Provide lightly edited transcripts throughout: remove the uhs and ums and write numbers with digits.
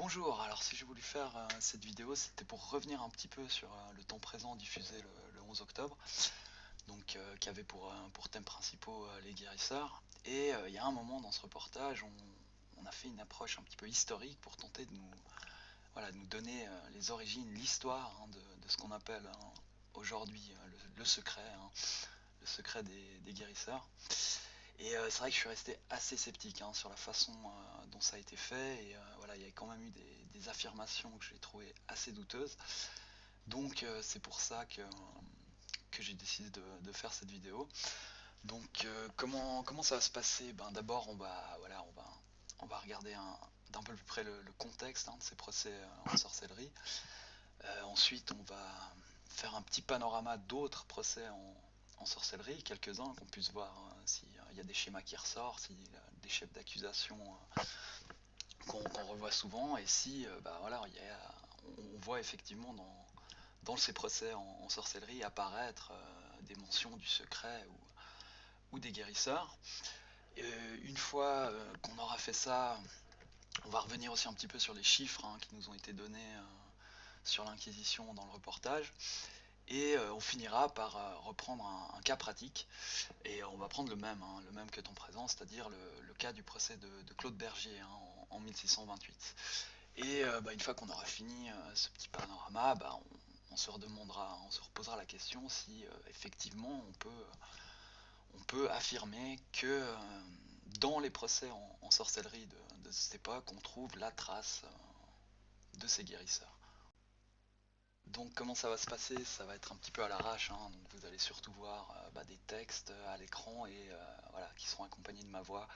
Bonjour, alors si j'ai voulu faire cette vidéo, c'était pour revenir un petit peu sur le temps présent diffusé le 11 octobre, donc qui avait pour thèmes principaux les guérisseurs. Et il y a un moment dans ce reportage, on a fait une approche un petit peu historique pour tenter de voilà, de nous donner les origines, l'histoire de ce qu'on appelle aujourd'hui le secret, le secret des guérisseurs. Et c'est vrai que je suis resté assez sceptique sur la façon dont ça a été fait. Et voilà, il y a quand même eu des affirmations que j'ai trouvées assez douteuses. Donc c'est pour ça que j'ai décidé de faire cette vidéo. Donc comment ça va se passer? D'abord on va regarder d'un peu plus près le contexte de ces procès en sorcellerie. Ensuite on va faire un petit panorama d'autres procès en sorcellerie, quelques-uns, qu'on puisse voir s'il y a des schémas qui ressortent, s'il y a des chefs d'accusation qu'on revoit souvent, et si voilà, on voit effectivement dans ces procès en sorcellerie apparaître des mentions du secret ou des guérisseurs. Une fois qu'on aura fait ça, on va revenir aussi un petit peu sur les chiffres qui nous ont été donnés sur l'Inquisition dans le reportage. Et on finira par reprendre un cas pratique, et on va prendre le même que ton présent, c'est-à-dire le cas du procès de Claude Bergier en 1628. Et une fois qu'on aura fini ce petit panorama, on se redemandera, on se reposera la question si effectivement on peut affirmer que dans les procès en sorcellerie de cette époque, on trouve la trace de ces guérisseurs. Donc comment ça va se passer? Ça va être un petit peu à l'arrache, donc vous allez surtout voir des textes à l'écran et voilà, qui seront accompagnés de ma voix.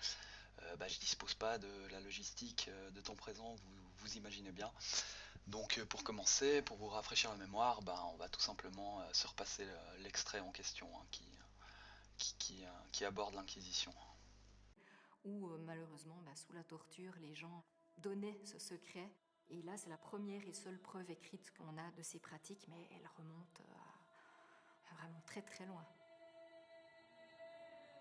Je dispose pas de la logistique de temps présent, vous imaginez bien. Donc pour commencer, pour vous rafraîchir la mémoire, on va tout simplement se repasser l'extrait en question qui aborde l'Inquisition. Où malheureusement, sous la torture, les gens donnaient ce secret. Et là, c'est la première et seule preuve écrite qu'on a de ces pratiques, mais elle remonte à vraiment très très loin.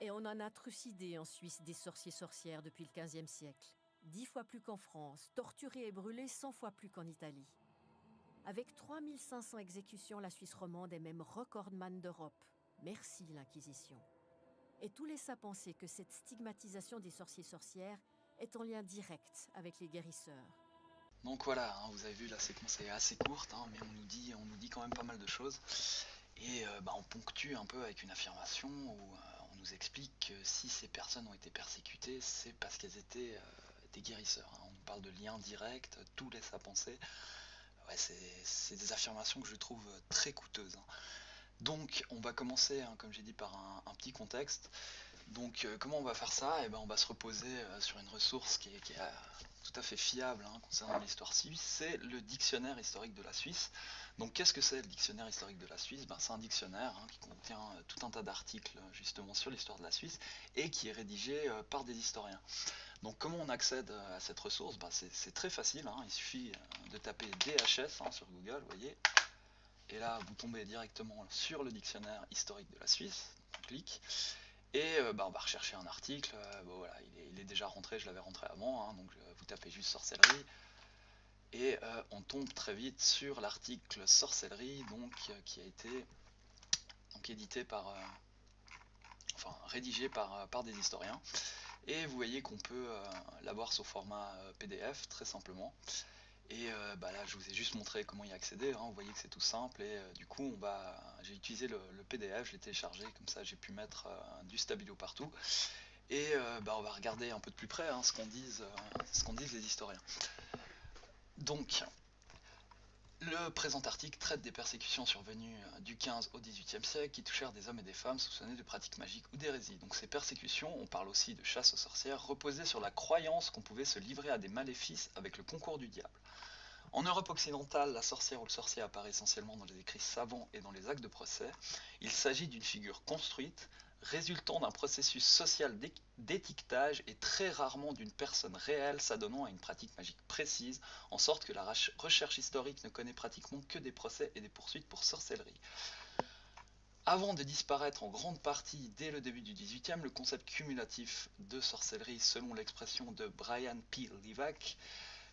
Et on en a trucidé en Suisse des sorciers-sorcières depuis le XVe siècle. 10 fois plus qu'en France, torturés et brûlés 100 fois plus qu'en Italie. Avec 3500 exécutions, la Suisse romande est même recordman d'Europe. Merci l'Inquisition. Et tout laisse à penser que cette stigmatisation des sorciers-sorcières est en lien direct avec les guérisseurs. Donc voilà, vous avez vu, la séquence est assez courte, mais on nous dit quand même pas mal de choses. Et on ponctue un peu avec une affirmation où on nous explique que si ces personnes ont été persécutées, c'est parce qu'elles étaient des guérisseurs. On nous parle de liens directs, tout laisse à penser. Ouais, c'est des affirmations que je trouve très coûteuses. Donc on va commencer, comme j'ai dit, par un petit contexte. Donc comment on va faire ça? On va se reposer sur une ressource qui est tout à fait fiable concernant l'histoire suisse, c'est le dictionnaire historique de la Suisse. Donc qu'est-ce que c'est le dictionnaire historique de la Suisse? C'est un dictionnaire qui contient tout un tas d'articles justement sur l'histoire de la Suisse et qui est rédigé par des historiens. Donc comment on accède à cette ressource? C'est très facile, il suffit de taper DHS sur Google, vous voyez, et là vous tombez directement sur le dictionnaire historique de la Suisse, on clique. Et on va rechercher un article, voilà, il est déjà rentré, je l'avais rentré avant, donc vous tapez juste sorcellerie, et on tombe très vite sur l'article sorcellerie, donc qui a été édité enfin rédigé par des historiens, et vous voyez qu'on peut l'avoir sous format PDF très simplement. Et là je vous ai juste montré comment y accéder, vous voyez que c'est tout simple, et du coup j'ai utilisé le PDF, je l'ai téléchargé, comme ça j'ai pu mettre du stabilo partout. Et on va regarder un peu de plus près ce qu'en disent les historiens. Donc, le présent article traite des persécutions survenues du XV au XVIIIe siècle qui touchèrent des hommes et des femmes soupçonnés de pratiques magiques ou d'hérésie. Donc ces persécutions, on parle aussi de chasse aux sorcières, reposaient sur la croyance qu'on pouvait se livrer à des maléfices avec le concours du diable. En Europe occidentale, la sorcière ou le sorcier apparaît essentiellement dans les écrits savants et dans les actes de procès. Il s'agit d'une figure construite, résultant d'un processus social d'étiquetage et très rarement d'une personne réelle s'adonnant à une pratique magique précise, en sorte que la recherche historique ne connaît pratiquement que des procès et des poursuites pour sorcellerie. Avant de disparaître en grande partie dès le début du XVIIIe, le concept cumulatif de sorcellerie, selon l'expression de Brian P. Levack,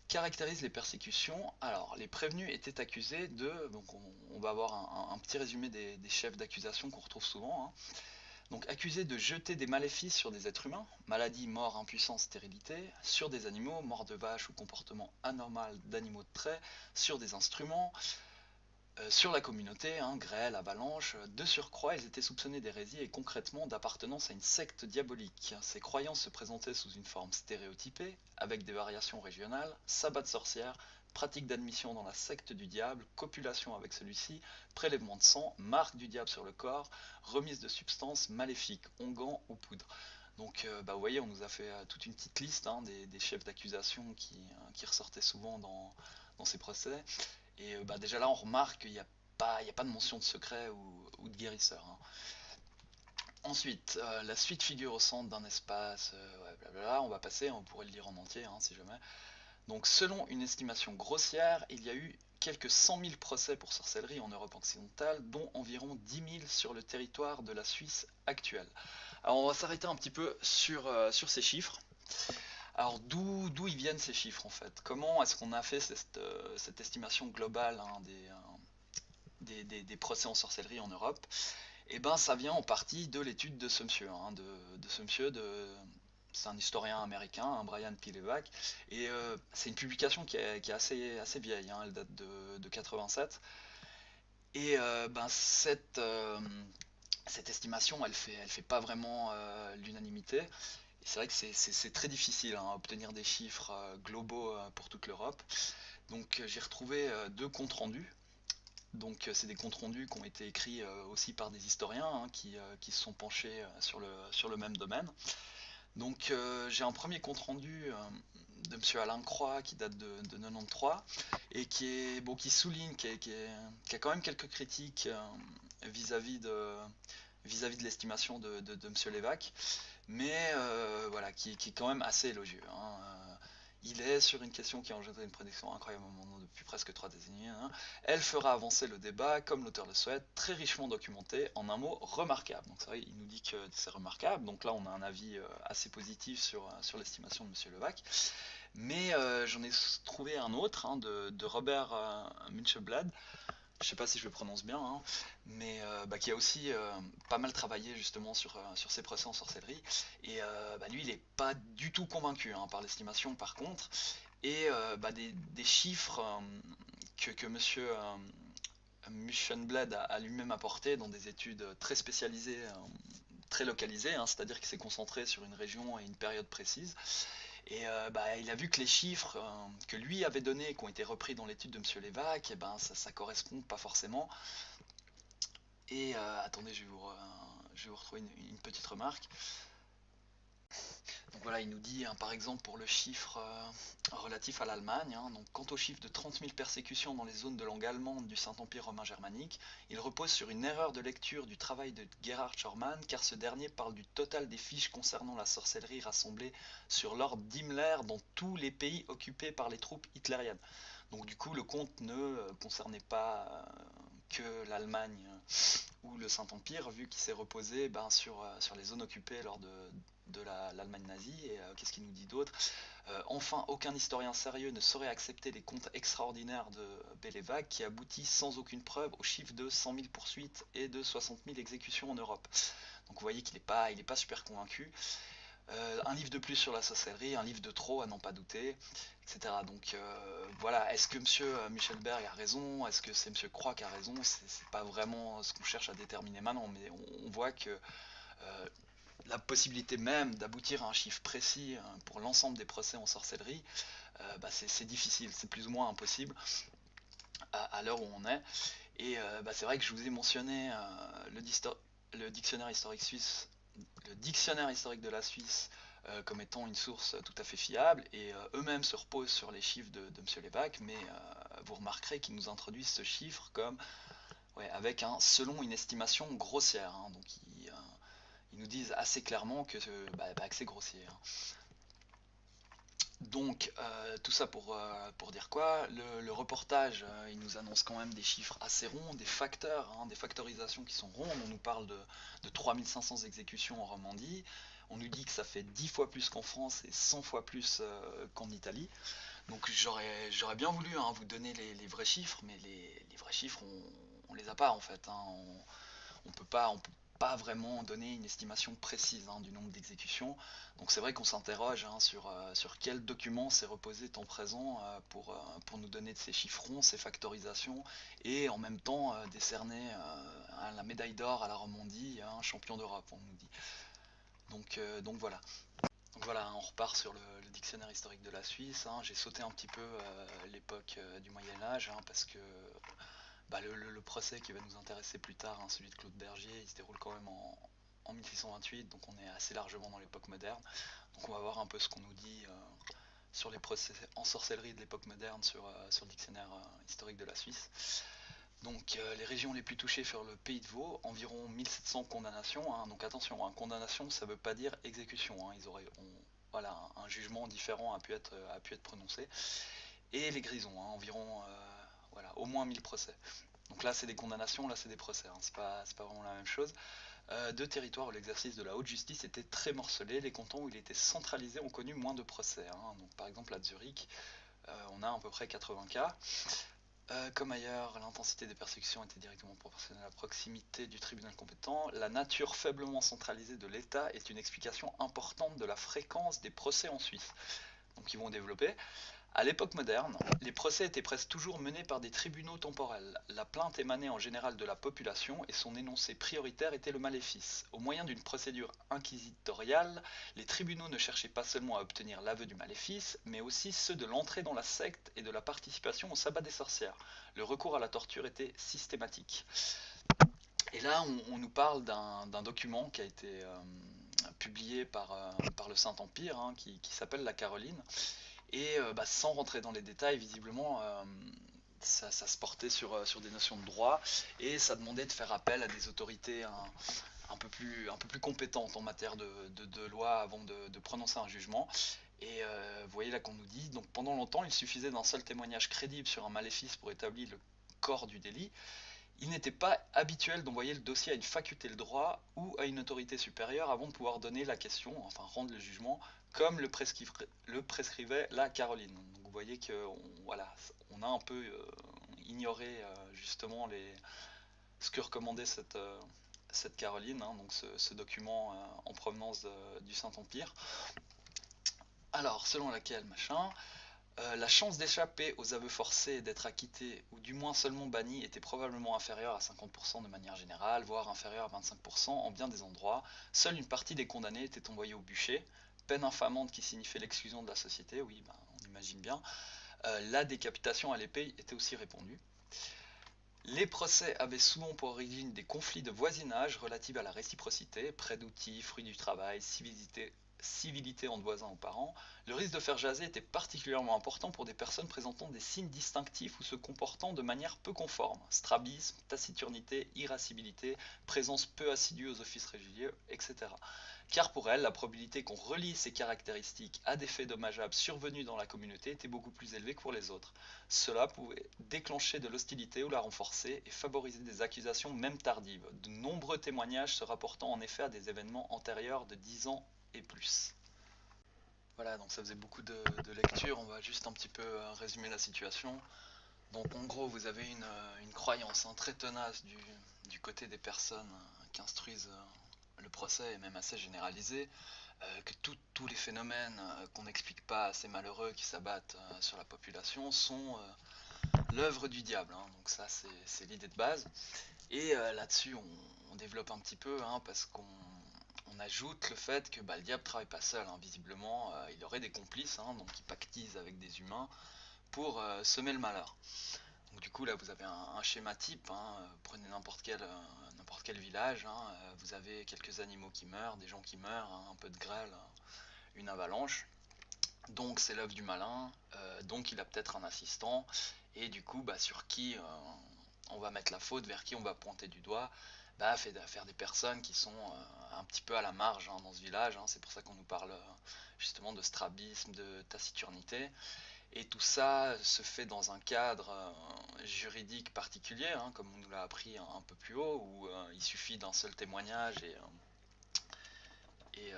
caractérise les persécutions. Alors, les prévenus étaient accusés de... Donc, on va avoir un petit résumé des chefs d'accusation qu'on retrouve souvent, hein. Donc, accusés de jeter des maléfices sur des êtres humains, maladie, mort, impuissance, stérilité, sur des animaux, mort de vache ou comportement anormal d'animaux de trait, sur des instruments, sur la communauté, hein, grêle, avalanche. De surcroît, ils étaient soupçonnés d'hérésie et concrètement d'appartenance à une secte diabolique. Ces croyances se présentaient sous une forme stéréotypée, avec des variations régionales, sabbat de sorcière, pratique d'admission dans la secte du diable, copulation avec celui-ci, prélèvement de sang, marque du diable sur le corps, remise de substances maléfiques, onguents ou poudre. Donc vous voyez, on nous a fait toute une petite liste, hein, des chefs d'accusation qui ressortaient souvent dans ces procès. Et déjà là, on remarque qu'il n'y a pas de mention de secret ou de guérisseur, hein. Ensuite, la suite figure au centre d'un espace, ouais, blablabla, on va passer, on pourrait le lire en entier, hein, si jamais. Donc selon une estimation grossière, il y a eu quelques 100 000 procès pour sorcellerie en Europe occidentale, dont environ 10 000 sur le territoire de la Suisse actuelle. Alors on va s'arrêter un petit peu sur ces chiffres. Alors d'où ils viennent ces chiffres en fait? Comment est-ce qu'on a fait cette estimation globale, hein, des procès en sorcellerie en Europe? Eh ben ça vient en partie de l'étude de ce monsieur, hein, de ce monsieur, c'est un historien américain, hein, Brian P. Levac, et c'est une publication qui est assez vieille, hein, elle date de 87, et cette estimation, elle fait pas vraiment l'unanimité. C'est vrai que c'est très difficile, hein, à obtenir des chiffres globaux pour toute l'Europe. Donc j'ai retrouvé deux comptes rendus. Donc c'est des comptes rendus qui ont été écrits aussi par des historiens, hein, qui se sont penchés sur le même domaine. Donc j'ai un premier compte rendu de Monsieur Alain Croix qui date de 93 et qui souligne, qui a quand même quelques critiques vis-à-vis de l'estimation de Monsieur Lévesque, mais voilà, qui est quand même assez élogieux, hein. Il est sur une question qui a engendré une prédiction incroyable depuis presque 3 décennies, hein. Elle fera avancer le débat, comme l'auteur le souhaite, très richement documenté, en un mot, remarquable. Donc c'est vrai, il nous dit que c'est remarquable, donc là on a un avis assez positif sur l'estimation de M. Levac. Mais j'en ai trouvé un autre, hein, de Robert Münchenblad, je sais pas si je le prononce bien, hein, mais qui a aussi pas mal travaillé justement sur ces procès en sorcellerie. Et lui, il est pas du tout convaincu, hein, par l'estimation, par contre. Et des chiffres que monsieur Muschenblad a lui-même apporté dans des études très spécialisées, très localisées, hein, c'est-à-dire qu'il s'est concentré sur une région et une période précise. Et il a vu que les chiffres que lui avait donnés, qui ont été repris dans l'étude de M. Lévesque, ça correspond pas forcément. Et attendez, je vais vous retrouver une petite remarque. Donc voilà, il nous dit, hein, par exemple, pour le chiffre relatif à l'Allemagne, hein, donc quant au chiffre de 30 000 persécutions dans les zones de langue allemande du Saint-Empire romain germanique, il repose sur une erreur de lecture du travail de Gerhard Schormann, car ce dernier parle du total des fiches concernant la sorcellerie rassemblées sur l'ordre d'Himmler dans tous les pays occupés par les troupes hitlériennes. Donc du coup, le compte ne concernait pas que l'Allemagne ou le Saint-Empire, vu qu'il s'est reposé sur les zones occupées lors de l'Allemagne nazie. Et qu'est-ce qu'il nous dit d'autre? Enfin, aucun historien sérieux ne saurait accepter les comptes extraordinaires de Bellevag qui aboutissent sans aucune preuve au chiffre de 100 000 poursuites et de 60 000 exécutions en Europe. Donc vous voyez qu'il n'est pas super convaincu. Un livre de plus sur la sorcellerie, un livre de trop à n'en pas douter, etc. Donc voilà, est-ce que M. Muschelberg a raison? Est-ce que c'est M. Croix qui a raison? C'est pas vraiment ce qu'on cherche à déterminer maintenant, mais on voit que la possibilité même d'aboutir à un chiffre précis pour l'ensemble des procès en sorcellerie, c'est difficile, c'est plus ou moins impossible à l'heure où on est. Et c'est vrai que je vous ai mentionné le dictionnaire historique suisse, le dictionnaire historique de la Suisse, comme étant une source tout à fait fiable, et eux-mêmes se reposent sur les chiffres de M. Lévesque, mais vous remarquerez qu'ils nous introduisent ce chiffre comme, ouais, avec un selon une estimation grossière, hein. Donc ils nous disent assez clairement que c'est grossier, hein. Donc tout ça pour dire quoi? Le reportage, il nous annonce quand même des chiffres assez ronds, des facteurs, hein, des factorisations qui sont rondes. On nous parle de 3500 exécutions en Romandie, on nous dit que ça fait 10 fois plus qu'en France et 100 fois plus qu'en Italie. Donc j'aurais bien voulu hein, vous donner les vrais chiffres, mais les vrais chiffres, on les a pas en fait. Hein. On peut pas vraiment donner une estimation précise hein, du nombre d'exécutions. Donc c'est vrai qu'on s'interroge hein, sur quel document s'est reposé temps présent pour nous donner de ces chiffrons, ces factorisations, et en même temps décerner la médaille d'or à la Romandie, hein, champion d'Europe, on nous dit. Donc voilà. Donc voilà, on repart sur le dictionnaire historique de la Suisse. Hein. J'ai sauté un petit peu l'époque du Moyen Âge parce que le procès qui va nous intéresser plus tard, hein, celui de Claude Bergier, il se déroule quand même en 1628, donc on est assez largement dans l'époque moderne. Donc on va voir un peu ce qu'on nous dit sur les procès en sorcellerie de l'époque moderne sur le dictionnaire historique de la Suisse. Donc les régions les plus touchées furent le Pays de Vaud, environ 1700 condamnations. Hein. Donc attention, hein, condamnation ça ne veut pas dire exécution. Hein. Voilà, un jugement différent a pu être prononcé. Et les Grisons, hein, environ voilà, au moins 1000 procès. Donc là c'est des condamnations, là c'est des procès, hein. C'est pas vraiment la même chose. Deux territoires où l'exercice de la haute justice était très morcelé, les cantons où il était centralisé ont connu moins de procès. Hein. Donc par exemple à Zurich, on a à peu près 80 cas. Comme ailleurs, l'intensité des persécutions était directement proportionnelle à la proximité du tribunal compétent. La nature faiblement centralisée de l'État est une explication importante de la fréquence des procès en Suisse. Donc ils vont développer. À l'époque moderne, les procès étaient presque toujours menés par des tribunaux temporels. La plainte émanait en général de la population et son énoncé prioritaire était le maléfice. Au moyen d'une procédure inquisitoriale, les tribunaux ne cherchaient pas seulement à obtenir l'aveu du maléfice, mais aussi ceux de l'entrée dans la secte et de la participation au sabbat des sorcières. Le recours à la torture était systématique. Et là, on nous parle d'un document qui a été publié par le Saint-Empire, hein, qui s'appelle la Caroline. Et sans rentrer dans les détails, visiblement, ça se portait sur des notions de droit et ça demandait de faire appel à des autorités un peu plus compétentes en matière de loi avant de prononcer un jugement. Et vous voyez là qu'on nous dit, donc pendant longtemps, il suffisait d'un seul témoignage crédible sur un maléfice pour établir le corps du délit. Il n'était pas habituel d'envoyer le dossier à une faculté de droit ou à une autorité supérieure avant de pouvoir donner la question, enfin rendre le jugement, comme le prescrivait la Caroline. Donc vous voyez qu'on voilà, on a un peu ignoré justement ce que recommandait cette Caroline, hein, donc ce document en provenance du Saint-Empire. Alors, selon laquelle, machin, la chance d'échapper aux aveux forcés et d'être acquitté, ou du moins seulement banni, était probablement inférieure à 50% de manière générale, voire inférieure à 25% en bien des endroits. Seule une partie des condamnés était envoyée au bûcher, peine infamante qui signifiait l'exclusion de la société, oui, on imagine bien. La décapitation à l'épée était aussi répandue. Les procès avaient souvent pour origine des conflits de voisinage relatifs à la réciprocité, prêt d'outils, fruits du travail, civilité entre voisins ou parents. Le risque de faire jaser était particulièrement important pour des personnes présentant des signes distinctifs ou se comportant de manière peu conforme. Strabisme, taciturnité, irascibilité, présence peu assidue aux offices réguliers, etc. Car pour elle, la probabilité qu'on relie ces caractéristiques à des faits dommageables survenus dans la communauté était beaucoup plus élevée que pour les autres. Cela pouvait déclencher de l'hostilité ou la renforcer et favoriser des accusations même tardives. De nombreux témoignages se rapportant en effet à des événements antérieurs de 10 ans et plus. Voilà, donc ça faisait beaucoup de lecture, on va juste un petit peu résumer la situation. Donc en gros, vous avez une croyance très tenace du côté des personnes qui instruisent le procès, et même assez généralisée, que tous les phénomènes qu'on n'explique pas, assez malheureux, qui s'abattent sur la population, sont l'œuvre du diable. Hein. Donc ça, c'est l'idée de base. Et là-dessus, on développe un petit peu, hein, parce qu'on ajoute le fait que le diable travaille pas seul, hein, visiblement, il aurait des complices, hein, donc il pactise avec des humains pour semer le malheur. Donc du coup là vous avez un schéma type, hein, prenez n'importe quel village, hein, vous avez quelques animaux qui meurent, des gens qui meurent, hein, un peu de grêle, une avalanche, donc c'est l'œuvre du malin, donc il a peut-être un assistant, et du coup sur qui on va mettre la faute, vers qui on va pointer du doigt, faire des personnes qui sont un petit peu à la marge hein, dans ce village, hein, c'est pour ça qu'on nous parle justement de strabisme, de taciturnité. Et tout ça se fait dans un cadre juridique particulier, hein, comme on nous l'a appris un peu plus haut, où il suffit d'un seul témoignage et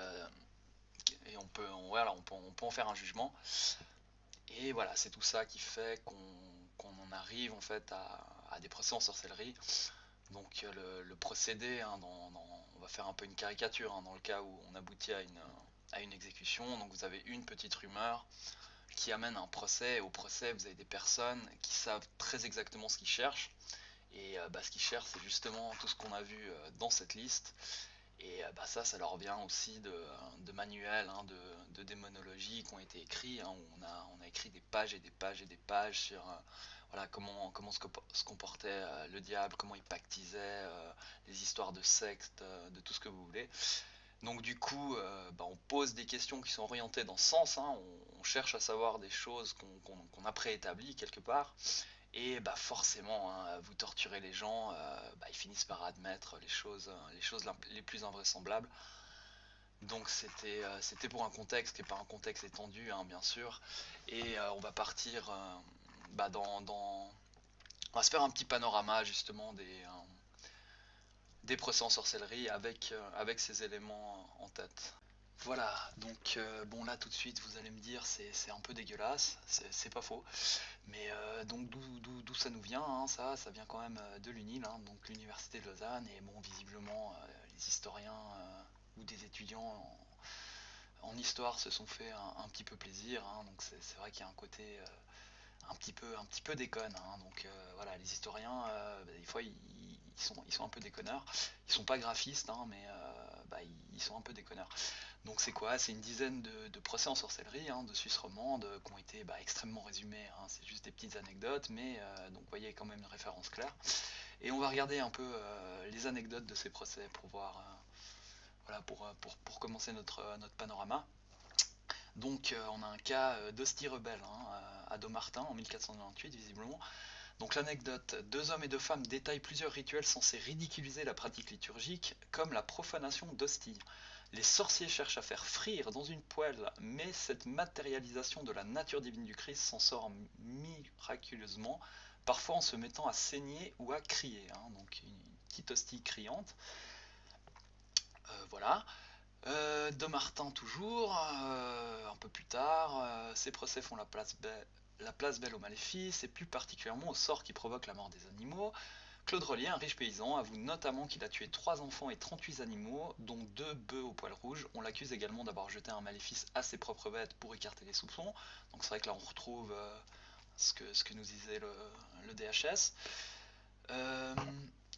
on peut en faire un jugement. Et voilà, c'est tout ça qui fait qu'on en arrive en fait à des procès en sorcellerie. Donc le procédé, hein, on va faire un peu une caricature, hein, dans le cas où on aboutit à une exécution. Donc vous avez une petite rumeur qui amène à un procès. Et au procès, vous avez des personnes qui savent très exactement ce qu'ils cherchent. Et ce qu'ils cherchent, c'est justement tout ce qu'on a vu dans cette liste. Et ça leur vient aussi de manuels, hein, de démonologie qui ont été écrits, hein, où on a écrit des pages et des pages et des pages sur voilà, comment se comportait le diable, comment il pactisait, les histoires de sectes, de tout ce que vous voulez. Donc du coup, on pose des questions qui sont orientées dans ce sens, hein, on cherche à savoir des choses qu'on a préétablies quelque part. Et forcément, hein, vous torturez les gens, ils finissent par admettre les choses les plus invraisemblables. Donc c'était pour un contexte qui n'est pas un contexte étendu, hein, bien sûr. Et on va partir on va se faire un petit panorama justement des procès en sorcellerie avec ces éléments en tête. Voilà, donc bon là tout de suite vous allez me dire c'est un peu dégueulasse, c'est pas faux. Mais donc d'où ça nous vient, hein, ça vient quand même de l'UNIL, hein, donc l'université de Lausanne, et bon visiblement les historiens ou des étudiants en histoire se sont fait un petit peu plaisir, hein, donc c'est vrai qu'il y a un côté un petit peu déconne, hein, donc voilà, les historiens des fois ils sont un peu déconneurs, ils sont pas graphistes, hein, mais ils sont un peu déconneurs. Donc c'est quoi? C'est une dizaine de procès en sorcellerie, hein, de Suisse romande, qui ont été extrêmement résumés, hein, c'est juste des petites anecdotes, mais donc vous voyez quand même une référence claire. Et on va regarder un peu les anecdotes de ces procès pour voir, voilà, pour commencer notre panorama. Donc on a un cas d'hostie rebelle, hein, à Domartin en 1498 visiblement. Donc l'anecdote, deux hommes et deux femmes détaillent plusieurs rituels censés ridiculiser la pratique liturgique, comme la profanation d'hosties. Les sorciers cherchent à faire frire dans une poêle, mais cette matérialisation de la nature divine du Christ s'en sort miraculeusement, parfois en se mettant à saigner ou à crier, hein, donc une petite hostie criante. Voilà. Domartin toujours, un peu plus tard, ces procès font la place belle aux maléfices, et plus particulièrement au sort qui provoque la mort des animaux. Claude Relier, un riche paysan, avoue notamment qu'il a tué 3 enfants et 38 animaux, dont 2 bœufs au poil rouge. On l'accuse également d'avoir jeté un maléfice à ses propres bêtes pour écarter les soupçons. Donc c'est vrai que là on retrouve ce que nous disait le DHS. Euh,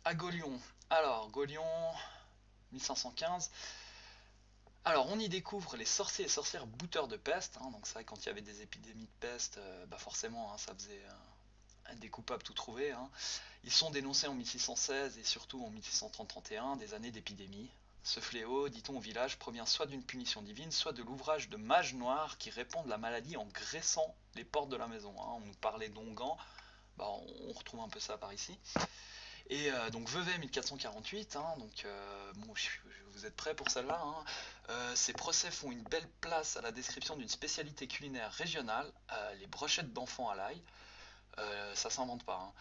à Gaulion. Alors, Gaulion, 1515. Alors, on y découvre les sorciers et sorcières bouteurs de peste, hein, donc c'est vrai que quand il y avait des épidémies de peste, forcément, hein, ça faisait des coupables tout trouvés, hein. Ils sont dénoncés en 1616 et surtout en 1630-31, des années d'épidémie. Ce fléau, dit-on au village, provient soit d'une punition divine, soit de l'ouvrage de mages noirs qui répandent la maladie en graissant les portes de la maison, hein. On nous parlait d'onguents, on retrouve un peu ça par ici. Et donc Vevey 1448, hein, donc bon, vous êtes prêts pour celle-là, hein. Ces procès font une belle place à la description d'une spécialité culinaire régionale, les brochettes d'enfants à l'ail. Ça s'invente pas, hein.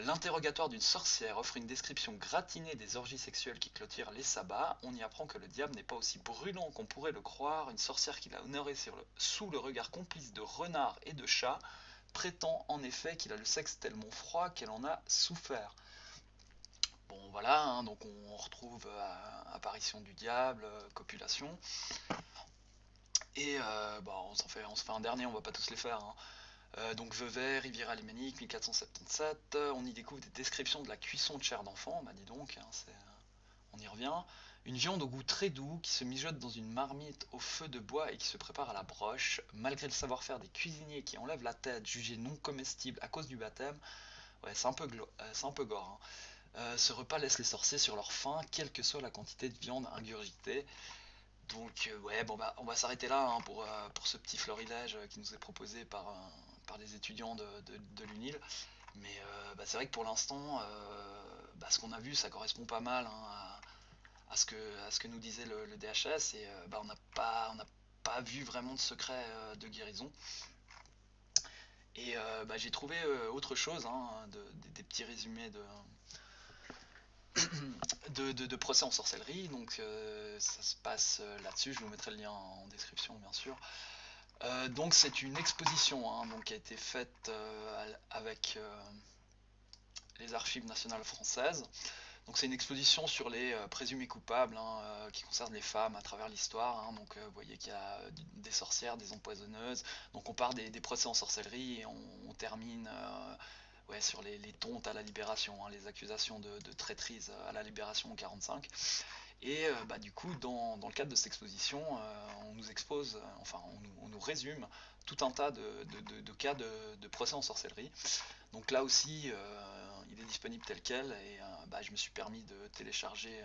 L'interrogatoire d'une sorcière offre une description gratinée des orgies sexuelles qui clôturent les sabbats. On y apprend que le diable n'est pas aussi brûlant qu'on pourrait le croire. Une sorcière qui l'a honoré sous le regard complice de renards et de chats prétend en effet qu'il a le sexe tellement froid qu'elle en a souffert. Bon voilà, hein, donc on retrouve apparition du diable, copulation. Et on se fait un dernier, on va pas tous les faire, hein. Donc Vevey, Riviera Liménique, 1477, on y découvre des descriptions de la cuisson de chair d'enfant, dis donc, hein, on y revient. Une viande au goût très doux qui se mijote dans une marmite au feu de bois et qui se prépare à la broche, malgré le savoir-faire des cuisiniers qui enlèvent la tête, jugée non comestible à cause du baptême. Ouais, c'est un peu gore, hein. Ce repas laisse les sorciers sur leur faim, quelle que soit la quantité de viande ingurgitée. Donc ouais, bon on va s'arrêter là, hein, pour ce petit florilège qui nous est proposé par les étudiants de l'UNIL. Mais c'est vrai que pour l'instant, ce qu'on a vu, ça correspond pas mal, hein, à ce que nous disait le DHS, et on n'a pas vu vraiment de secret de guérison. Et j'ai trouvé autre chose, hein, des petits résumés de procès en sorcellerie. Donc ça se passe là-dessus, je vous mettrai le lien en description bien sûr. Donc c'est une exposition, hein, donc, qui a été faite avec les Archives nationales françaises. Donc c'est une exposition sur les présumés coupables, hein, qui concerne les femmes à travers l'histoire, hein. Donc vous voyez qu'il y a des sorcières, des empoisonneuses. Donc on part des procès en sorcellerie et on termine ouais, sur les tontes à la libération, hein, les accusations de traîtrise à la libération en 1945. Et du coup, dans le cadre de cette exposition, on nous expose, enfin on nous résume tout un tas de cas de procès en sorcellerie. Donc là aussi, il est disponible tel quel, et je me suis permis de télécharger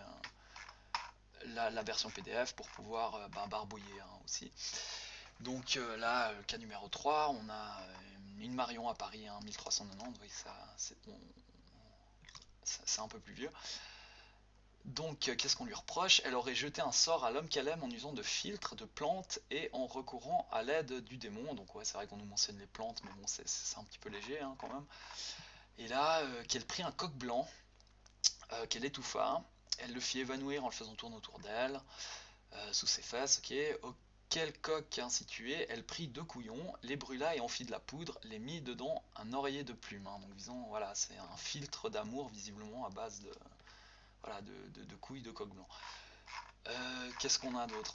la version PDF pour pouvoir barbouiller, hein, aussi. Donc là, le cas numéro 3, on a une Marion à Paris, hein, 1390, oui, ça c'est un peu plus vieux. Donc, qu'est-ce qu'on lui reproche? Elle aurait jeté un sort à l'homme qu'elle aime en usant de filtres, de plantes et en recourant à l'aide du démon. Donc, ouais, c'est vrai qu'on nous mentionne les plantes, mais bon, c'est un petit peu léger, hein, quand même. Et là, qu'elle prit un coq blanc, qu'elle étouffa, elle le fit évanouir en le faisant tourner autour d'elle, sous ses fesses, ok. Auquel coq ainsi tué, elle prit 2 couillons, les brûla et en fit de la poudre, les mit dedans un oreiller de plume, hein. Donc, disons, voilà, c'est un filtre d'amour, visiblement, à base de, voilà, de couilles de coq blanc. Qu'est-ce qu'on a d'autre?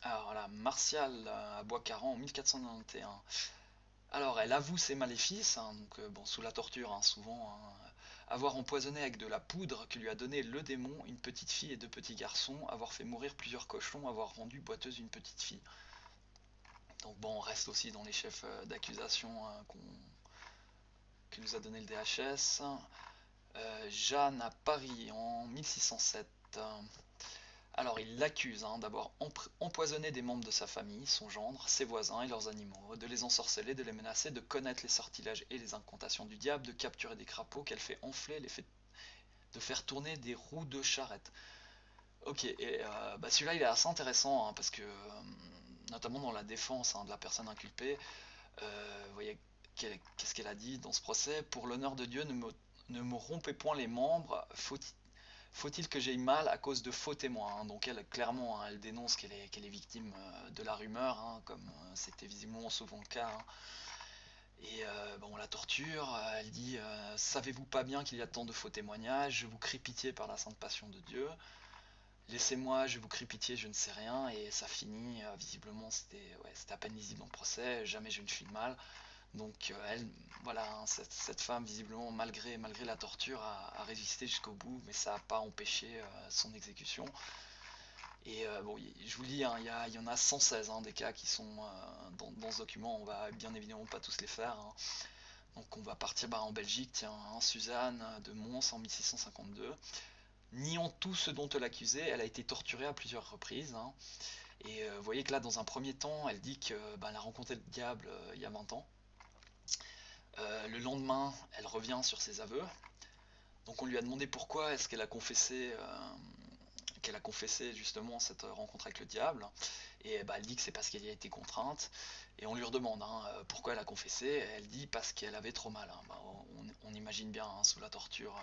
Alors voilà, Martial à Bois-Caran en 1491. Alors elle avoue ses maléfices, hein, donc bon, sous la torture, hein, souvent, hein, avoir empoisonné avec de la poudre que lui a donné le démon une petite fille et 2 petits garçons, avoir fait mourir plusieurs cochons, avoir rendu boiteuse une petite fille. Donc bon, on reste aussi dans les chefs d'accusation, hein, que nous a donné le DHS. Jeanne à Paris en 1607. Alors il l'accuse, hein, d'avoir empoisonné des membres de sa famille, son gendre, ses voisins et leurs animaux, de les ensorceler, de les menacer, de connaître les sortilèges et les incantations du diable, de capturer des crapauds qu'elle fait enfler, de faire tourner des roues de charrette. Ok, et celui-là il est assez intéressant, hein, parce que notamment dans la défense, hein, de la personne inculpée, vous voyez qu'est-ce qu'elle a dit dans ce procès? Pour l'honneur de Dieu, ne me rompez point les membres, faut-il que j'aie mal à cause de faux témoins, hein. Donc elle, clairement, hein, elle dénonce qu'elle est victime de la rumeur, hein, comme c'était visiblement souvent le cas, hein. Et bon, la torture, elle dit savez-vous pas bien qu'il y a tant de faux témoignages? Je vous crie pitié par la sainte passion de Dieu. Laissez-moi, je vous crie pitié, je ne sais rien. Et ça finit, visiblement, c'était à peine lisible dans le procès, jamais je ne file mal. Donc elle, voilà, hein, cette femme, visiblement, malgré la torture, a résisté jusqu'au bout, mais ça n'a pas empêché son exécution. Et bon, je vous le dis, hein, il y en a 116, hein, des cas qui sont dans ce document. On va bien évidemment pas tous les faire, hein. Donc on va partir en Belgique, tiens, hein, Suzanne de Mons en 1652. Niant tout ce dont elle accusait, elle a été torturée à plusieurs reprises, hein. Et vous voyez que là, dans un premier temps, elle dit qu'elle a rencontré le diable il y a 20 ans. Le lendemain, elle revient sur ses aveux. Donc on lui a demandé pourquoi est-ce qu'elle a confessé justement cette rencontre avec le diable. Et elle dit que c'est parce qu'elle y a été contrainte. Et on lui redemande, hein, pourquoi elle a confessé. Et elle dit parce qu'elle avait trop mal, hein. On imagine bien, hein, sous la torture,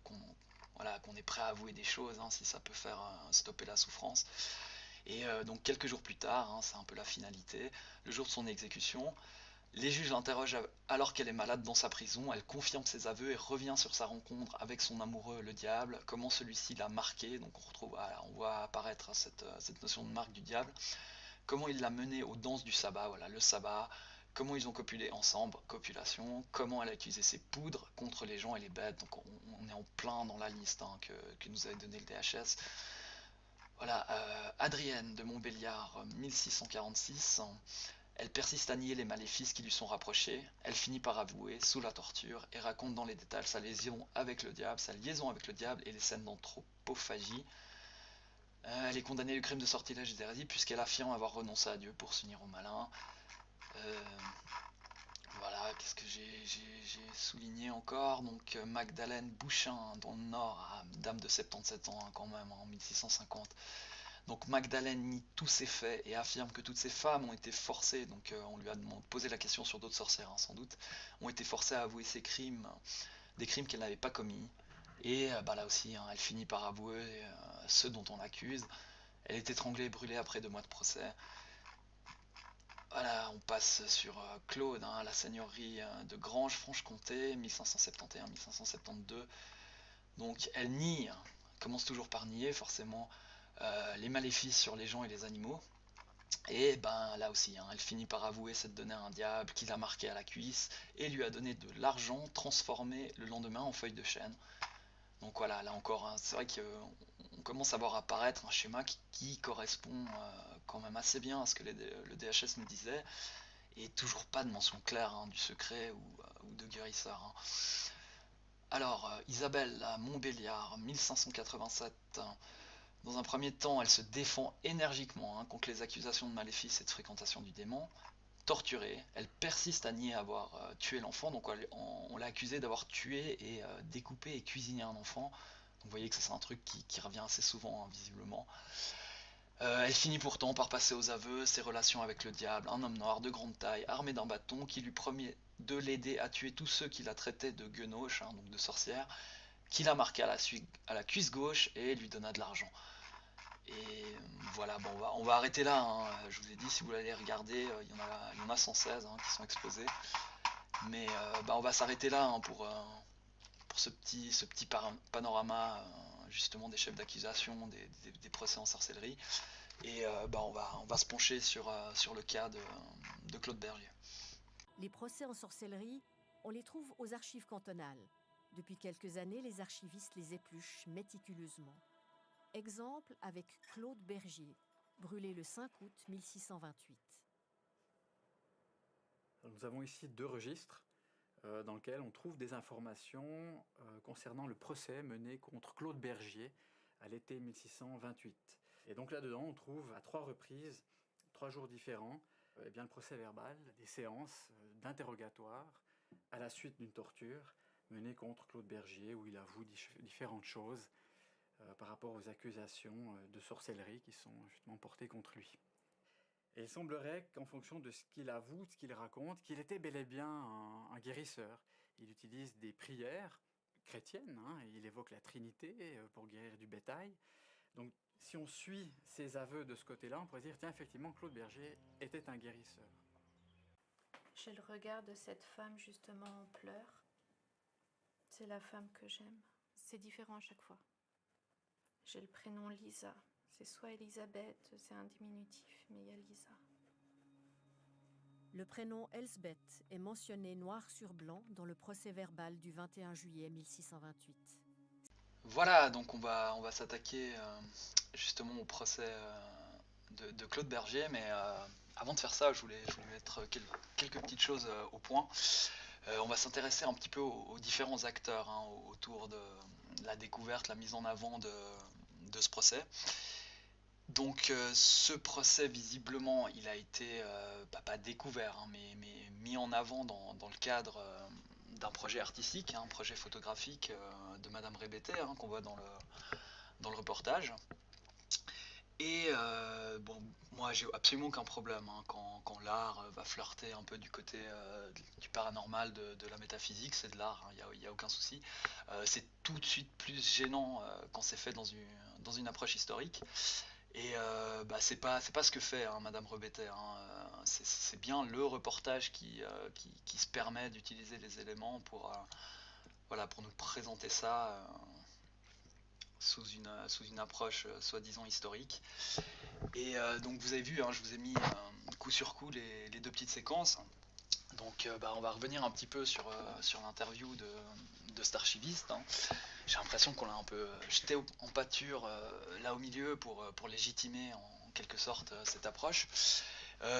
qu'on est prêt à avouer des choses, hein, si ça peut faire stopper la souffrance. Et donc quelques jours plus tard, hein, c'est un peu la finalité, le jour de son exécution, les juges l'interrogent alors qu'elle est malade dans sa prison. Elle confirme ses aveux et revient sur sa rencontre avec son amoureux, le diable, comment celui-ci l'a marqué. Donc on voit apparaître cette notion de marque du diable. Comment il l'a mené aux danses du sabbat, voilà, le sabbat. Comment ils ont copulé ensemble, copulation. Comment elle a utilisé ses poudres contre les gens et les bêtes. Donc on est en plein dans la liste, hein, que nous avait donné le DHS. Voilà, Adrienne de Montbéliard, 1646. Elle persiste à nier les maléfices qui lui sont rapprochés. Elle finit par avouer, sous la torture, et raconte dans les détails sa liaison avec le diable et les scènes d'anthropophagie. Elle est condamnée du crime de sortilège et d'hérésie puisqu'elle affirme avoir renoncé à Dieu pour s'unir au malin. Voilà, qu'est-ce que j'ai souligné encore? Donc Magdalene Bouchin, dans le Nord, dame de 77 ans, hein, quand même, en 1650. Donc Magdalene nie tous ces faits et affirme que toutes ces femmes ont été forcées, donc on lui a posé la question sur d'autres sorcières, hein, sans doute, ont été forcées à avouer ces crimes, des crimes qu'elles n'avaient pas commis. Et là aussi, hein, elle finit par avouer ceux dont on l'accuse. Elle est étranglée et brûlée après 2 mois de procès. Voilà, on passe sur Claude, hein, la seigneurie de Granges, Franche-Comté, 1571-1572. Donc elle nie, hein, commence toujours par nier forcément les maléfices sur les gens et les animaux. Et ben là aussi, hein, elle finit par avouer s'être donné à un diable qui l'a marqué à la cuisse et lui a donné de l'argent transformé le lendemain en feuilles de chêne. Donc voilà, là encore, hein, c'est vrai qu'on commence à voir apparaître un schéma qui correspond quand même assez bien à ce que le DHS nous disait, et toujours pas de mention claire, hein, du secret ou de guérisseur, hein. Alors, Isabelle à Montbéliard, 1587. Dans un premier temps, elle se défend énergiquement, hein, contre les accusations de maléfice et de fréquentation du démon. Torturée, elle persiste à nier avoir tué l'enfant, donc on l'a accusée d'avoir tué et découpé et cuisiné un enfant. Donc vous voyez que ça, c'est un truc qui revient assez souvent, hein, visiblement. Elle finit pourtant par passer aux aveux ses relations avec le diable, un homme noir de grande taille, armé d'un bâton, qui lui promet de l'aider à tuer tous ceux qui la traitaient de guenoche, hein, donc de sorcière, qui la marquait à la cuisse gauche et lui donna de l'argent. Et voilà, bon, on va arrêter là, hein. Je vous ai dit, si vous allez regarder, il y en a 116, hein, qui sont exposés. Mais on va s'arrêter là, hein, pour ce petit panorama, justement, des chefs d'accusation, des procès en sorcellerie. Et on va se pencher sur le cas de Claude Bergier. Les procès en sorcellerie, on les trouve aux archives cantonales. Depuis quelques années, les archivistes les épluchent méticuleusement. Exemple avec Claude Bergier, brûlé le 5 août 1628. Nous avons ici 2 registres dans lesquels on trouve des informations concernant le procès mené contre Claude Bergier à l'été 1628. Et donc là-dedans, on trouve à 3 reprises, 3 jours différents, le procès verbal, des séances d'interrogatoire à la suite d'une torture menée contre Claude Bergier, où il avoue différentes choses par rapport aux accusations de sorcellerie qui sont justement portées contre lui. Et il semblerait qu'en fonction de ce qu'il avoue, de ce qu'il raconte, qu'il était bel et bien un guérisseur. Il utilise des prières chrétiennes, hein, il évoque la Trinité pour guérir du bétail. Donc si on suit ses aveux de ce côté-là, on pourrait dire, tiens, effectivement, Claude Bergier était un guérisseur. J'ai le regard de cette femme justement en pleurs. C'est la femme que j'aime. C'est différent à chaque fois. J'ai le prénom Lisa. C'est soit Elisabeth, c'est un diminutif, mais il y a Lisa. Le prénom Elsbeth est mentionné noir sur blanc dans le procès verbal du 21 juillet 1628. Voilà, donc on va s'attaquer justement au procès de Claude Bergier, mais avant de faire ça, je voulais mettre quelques petites choses au point. On va s'intéresser un petit peu aux différents acteurs, hein, autour de la découverte, la mise en avant de ce procès. Donc ce procès, visiblement, il a été pas découvert, hein, mais mis en avant dans le cadre d'un projet artistique, hein, un projet photographique de Madame Rébété, hein, qu'on voit dans le reportage. Et bon, moi j'ai absolument aucun problème, hein, quand l'art va flirter un peu du côté du paranormal, de la métaphysique, c'est de l'art, hein, y a aucun souci. C'est tout de suite plus gênant quand c'est fait dans une approche historique. Et c'est pas ce que fait, hein, Madame Rebettet, hein. C'est bien le reportage qui se permet d'utiliser les éléments pour nous présenter ça sous une approche soi-disant historique. Et donc vous avez vu, hein, je vous ai mis coup sur coup les 2 petites séquences. Donc on va revenir un petit peu sur l'interview de cet archiviste, hein. J'ai l'impression qu'on l'a un peu jeté en pâture là au milieu pour légitimer en quelque sorte cette approche.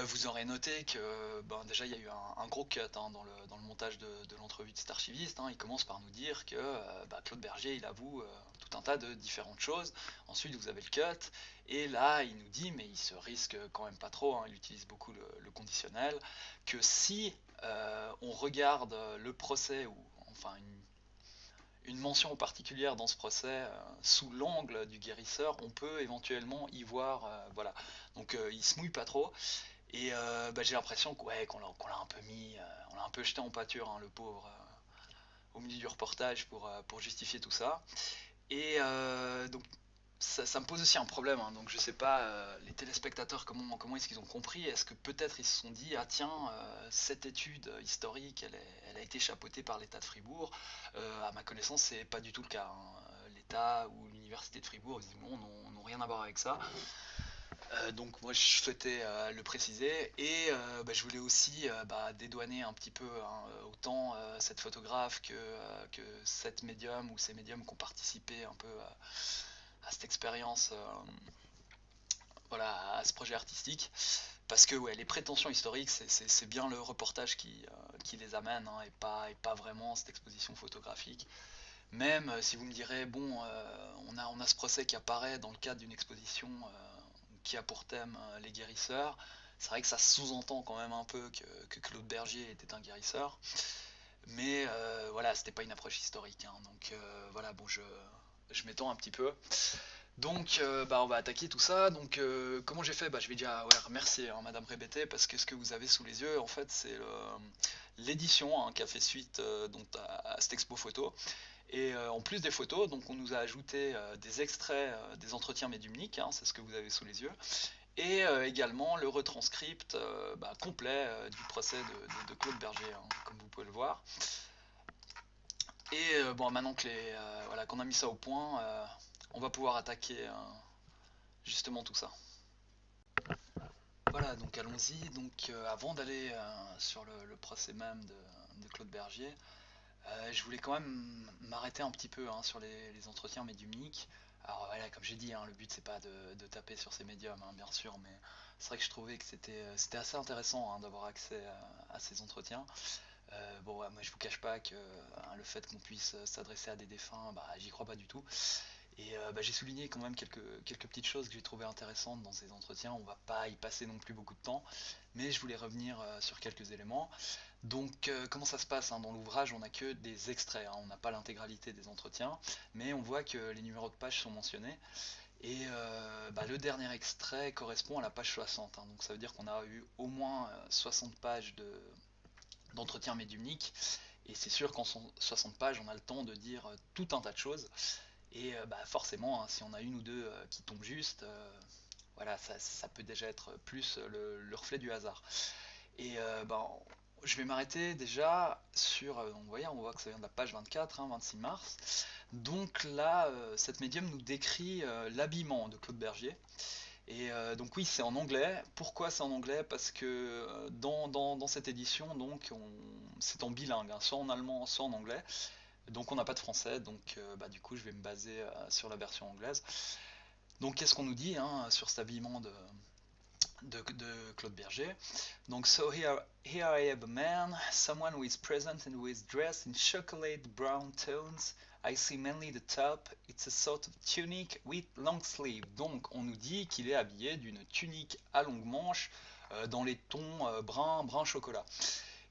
Vous aurez noté que déjà il y a eu un gros cut, hein, dans le montage de l'entrevue de cet archiviste, hein. Il commence par nous dire que Claude Bergier il avoue tout un tas de différentes choses. Ensuite vous avez le cut et là il nous dit, mais il se risque quand même pas trop, hein, il utilise beaucoup le conditionnel, que si on regarde le procès, ou enfin une mention particulière dans ce procès sous l'angle du guérisseur, on peut éventuellement y voir, voilà. Donc il se mouille pas trop. Et j'ai l'impression qu'on l'a un peu mis, on l'a un peu jeté en pâture, hein, le pauvre, au milieu du reportage pour justifier tout ça. Et donc ça me pose aussi un problème, hein, donc je sais pas, les téléspectateurs, comment est-ce qu'ils ont compris? Est-ce que peut-être ils se sont dit, ah tiens, cette étude historique, elle a été chapeautée par l'État de Fribourg. À ma connaissance, c'est pas du tout le cas, hein. L'État ou l'Université de Fribourg, visiblement, n'ont rien à voir avec ça. Donc moi je souhaitais le préciser et je voulais aussi dédouaner un petit peu, hein, autant cette photographe que cette médium ou ces médiums qui ont participé un peu à cette expérience, voilà, à ce projet artistique, parce que ouais, les prétentions historiques, c'est bien le reportage qui les amène, hein, et pas vraiment cette exposition photographique. Même si vous me direz, bon, on a ce procès qui apparaît dans le cadre d'une exposition qui a pour thème les guérisseurs, c'est vrai que ça sous-entend quand même un peu que Claude Bergier était un guérisseur, mais voilà, c'était pas une approche historique, hein, donc voilà, bon, je m'étends un petit peu. Donc, on va attaquer tout ça. Donc, comment j'ai fait? Je vais déjà remercier, hein, Madame Rébété, parce que ce que vous avez sous les yeux, en fait, c'est l'édition, hein, qui a fait suite donc, à cette expo photo. Et en plus des photos, donc on nous a ajouté des extraits des entretiens médiumniques, hein, c'est ce que vous avez sous les yeux, et également le retranscript complet du procès de Claude Bergier, hein, comme vous pouvez le voir. Et maintenant que voilà, qu'on a mis ça au point, on va pouvoir attaquer justement tout ça. Voilà, donc allons-y. Donc avant d'aller sur le procès même de Claude Bergier, je voulais quand même m'arrêter un petit peu, hein, sur les entretiens médiumniques. Alors voilà, comme j'ai dit, hein, le but c'est pas de taper sur ces médiums, hein, bien sûr, mais c'est vrai que je trouvais que c'était assez intéressant, hein, d'avoir accès à ces entretiens. Bon, ouais, moi je vous cache pas que le fait qu'on puisse s'adresser à des défunts, j'y crois pas du tout. Et j'ai souligné quand même quelques petites choses que j'ai trouvées intéressantes dans ces entretiens. On va pas y passer non plus beaucoup de temps, mais je voulais revenir sur quelques éléments. Donc comment ça se passe, hein, dans l'ouvrage, on n'a que des extraits, hein, on n'a pas l'intégralité des entretiens, mais on voit que les numéros de page sont mentionnés. Et le dernier extrait correspond à la page 60, hein, donc ça veut dire qu'on a eu au moins 60 pages d'entretien médiumnique. Et c'est sûr qu'en 60 pages, on a le temps de dire tout un tas de choses. Et forcément, hein, si on a une ou deux qui tombent juste, voilà, ça peut déjà être plus le reflet du hasard. Et je vais m'arrêter déjà sur, on voit que ça vient de la page 24, hein, 26 mars. Donc là, cette médium nous décrit l'habillement de Claude Bergier. Et donc oui, c'est en anglais. Pourquoi c'est en anglais? Parce que dans cette édition, donc, c'est en bilingue, hein, soit en allemand, soit en anglais. Donc on n'a pas de français, donc du coup je vais me baser sur la version anglaise. Donc qu'est-ce qu'on nous dit, hein, sur cet habillement de Claude Bergier? Donc so here I have a man, someone who is present and who is dressed in chocolate brown tones. I see mainly the top, it's a sort of tunic with long sleeve. Donc on nous dit qu'il est habillé d'une tunique à longue manche dans les tons brun chocolat.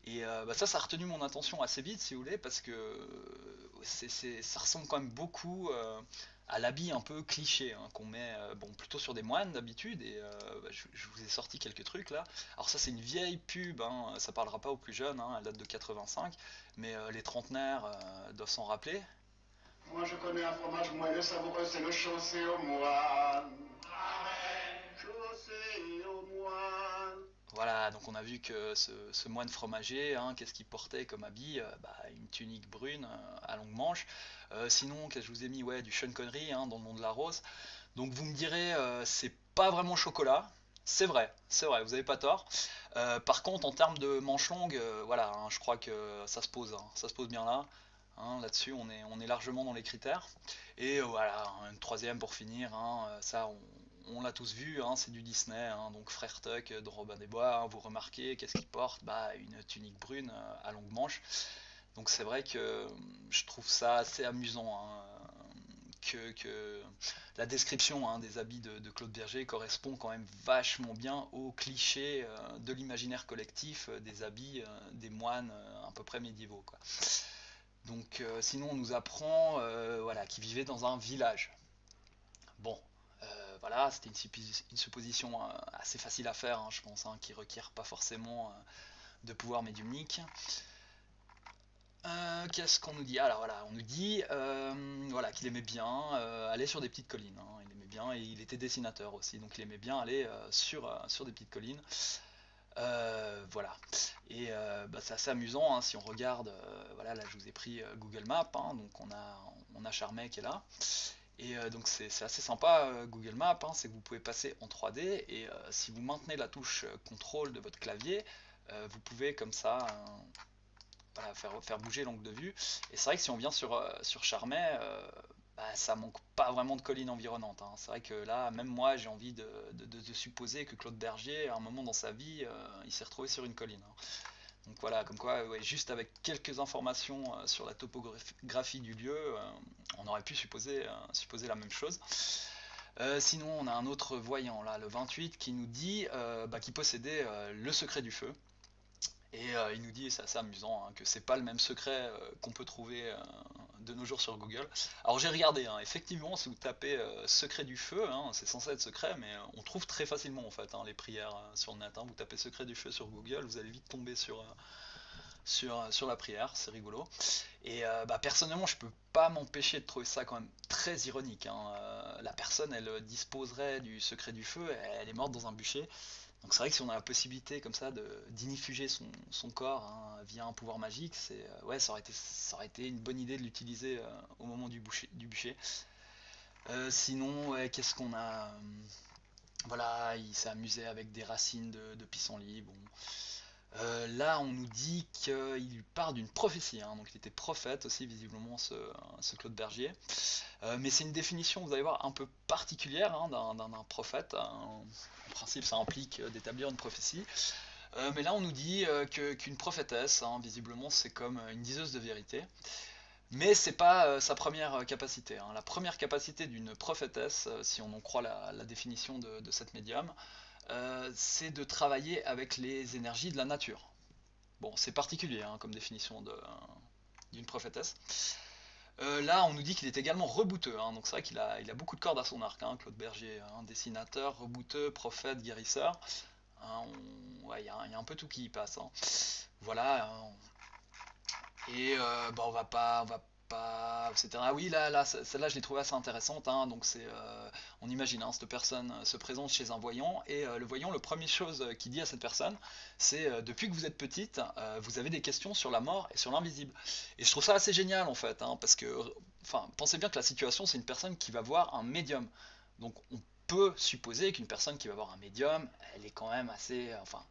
Et ça a retenu mon attention assez vite, si vous voulez, parce que ça ressemble quand même beaucoup à l'habit un peu cliché, hein, qu'on met plutôt sur des moines d'habitude. Et je vous ai sorti quelques trucs là. Alors ça, c'est une vieille pub, hein, ça parlera pas aux plus jeunes, hein, elle date de 85, mais les trentenaires doivent s'en rappeler. Moi je connais un fromage moelleux savoureux, c'est le chaussé au moine. Chaussé au moine. Voilà, donc on a vu que ce moine fromager, hein, qu'est-ce qu'il portait comme habit? Une tunique brune à longue manche. Sinon, qu'est-ce que je vous ai mis? Ouais, du Sean Connery, hein, dans le nom de la rose. Donc vous me direz, c'est pas vraiment chocolat. C'est vrai, vous avez pas tort. Par contre, en termes de manches longues, voilà, hein, je crois que ça se pose, hein, ça se pose bien là. Hein, là-dessus, on est largement dans les critères. Et voilà, une troisième pour finir, hein, ça, on l'a tous vu, hein, c'est du Disney, hein, donc Frère Tuck de Robin des Bois, hein, vous remarquez, qu'est-ce qu'il porte? Une tunique brune à longue manche. Donc c'est vrai que je trouve ça assez amusant, hein, que la description, hein, des habits de Claude Bergier correspond quand même vachement bien au cliché de l'imaginaire collectif des habits des moines à peu près médiévaux, quoi. Donc sinon on nous apprend voilà, qu'il vivait dans un village. Bon, voilà, c'était une supposition assez facile à faire, hein, je pense, hein, qui ne requiert pas forcément de pouvoir médiumnique. Et voilà, donc on nous apprend qu'il vivait dans un village. Bon, voilà, c'était une supposition assez facile à faire, je pense, hein, qui ne requiert pas forcément de pouvoir médiumnique. Qu'est-ce qu'on nous dit? Alors voilà, on nous dit voilà, qu'il aimait bien aller sur des petites collines, hein. Il aimait bien et il était dessinateur aussi, donc il aimait bien aller sur des petites collines. Voilà. Et bah, c'est assez amusant hein, si on regarde. Voilà, là je vous ai pris Google Maps, hein, donc on a Charmey qui est là. Et donc c'est assez sympa Google Maps, hein, c'est que vous pouvez passer en 3D et si vous maintenez la touche contrôle de votre clavier, vous pouvez comme ça voilà, faire bouger l'angle de vue. Et c'est vrai que si on vient sur Charmey, bah, ça manque pas vraiment de collines environnantes, hein. C'est vrai que là, même moi, j'ai envie de supposer que Claude Bergier, à un moment dans sa vie, il s'est retrouvé sur une colline, hein. Donc voilà, comme quoi, ouais, juste avec quelques informations sur la topographie du lieu, on aurait pu supposer la même chose. Sinon, on a un autre voyant, là, le 28, qui nous dit bah, qu'il possédait le secret du feu. Et il nous dit, et c'est assez amusant, hein, que c'est pas le même secret qu'on peut trouver de nos jours sur Google. Alors j'ai regardé, hein, effectivement, si vous tapez secret du feu, hein, c'est censé être secret, mais on trouve très facilement en fait hein, les prières sur le net, hein. Vous tapez secret du feu sur Google, vous allez vite tomber sur la prière, c'est rigolo. Et bah, personnellement, je peux pas m'empêcher de trouver ça quand même très ironique, hein. La personne, elle disposerait du secret du feu, elle est morte dans un bûcher. Donc c'est vrai que si on a la possibilité comme ça d'inifuger son corps hein, via un pouvoir magique, ouais, ça aurait été une bonne idée de l'utiliser au moment du bûcher. Sinon, ouais, qu'est-ce qu'on a voilà, il s'est amusé avec des racines de pissenlit. Bon. Là, on nous dit qu'il lui part d'une prophétie, hein, donc il était prophète aussi visiblement ce Claude Bergier. Mais c'est une définition, vous allez voir, un peu particulière hein, d'un prophète, hein. En principe, ça implique d'établir une prophétie. Mais là, on nous dit qu'une prophétesse, hein, visiblement, c'est comme une diseuse de vérité. Mais c'est pas sa première capacité, hein. La première capacité d'une prophétesse, si on en croit la définition de cette médium, c'est de travailler avec les énergies de la nature. Bon, c'est particulier hein, comme définition d'une prophétesse. Là, on nous dit qu'il est également rebouteux, hein, donc c'est vrai qu'il a beaucoup de cordes à son arc, hein, Claude Bergier, hein, dessinateur, rebouteux, prophète, guérisseur. Hein, ouais, il y a un peu tout qui y passe, hein. Voilà. Et bah, on va pas, etc. Ah oui, là, celle-là, je l'ai trouvée assez intéressante, hein. Donc on imagine, hein, cette personne se présente chez un voyant et le voyant, le première chose qu'il dit à cette personne, c'est depuis que vous êtes petite, vous avez des questions sur la mort et sur l'invisible. Et je trouve ça assez génial en fait, hein, parce que, enfin, pensez bien que la situation, c'est une personne qui va voir un médium. Donc on peut supposer qu'une personne qui va voir un médium, elle est quand même assez, enfin,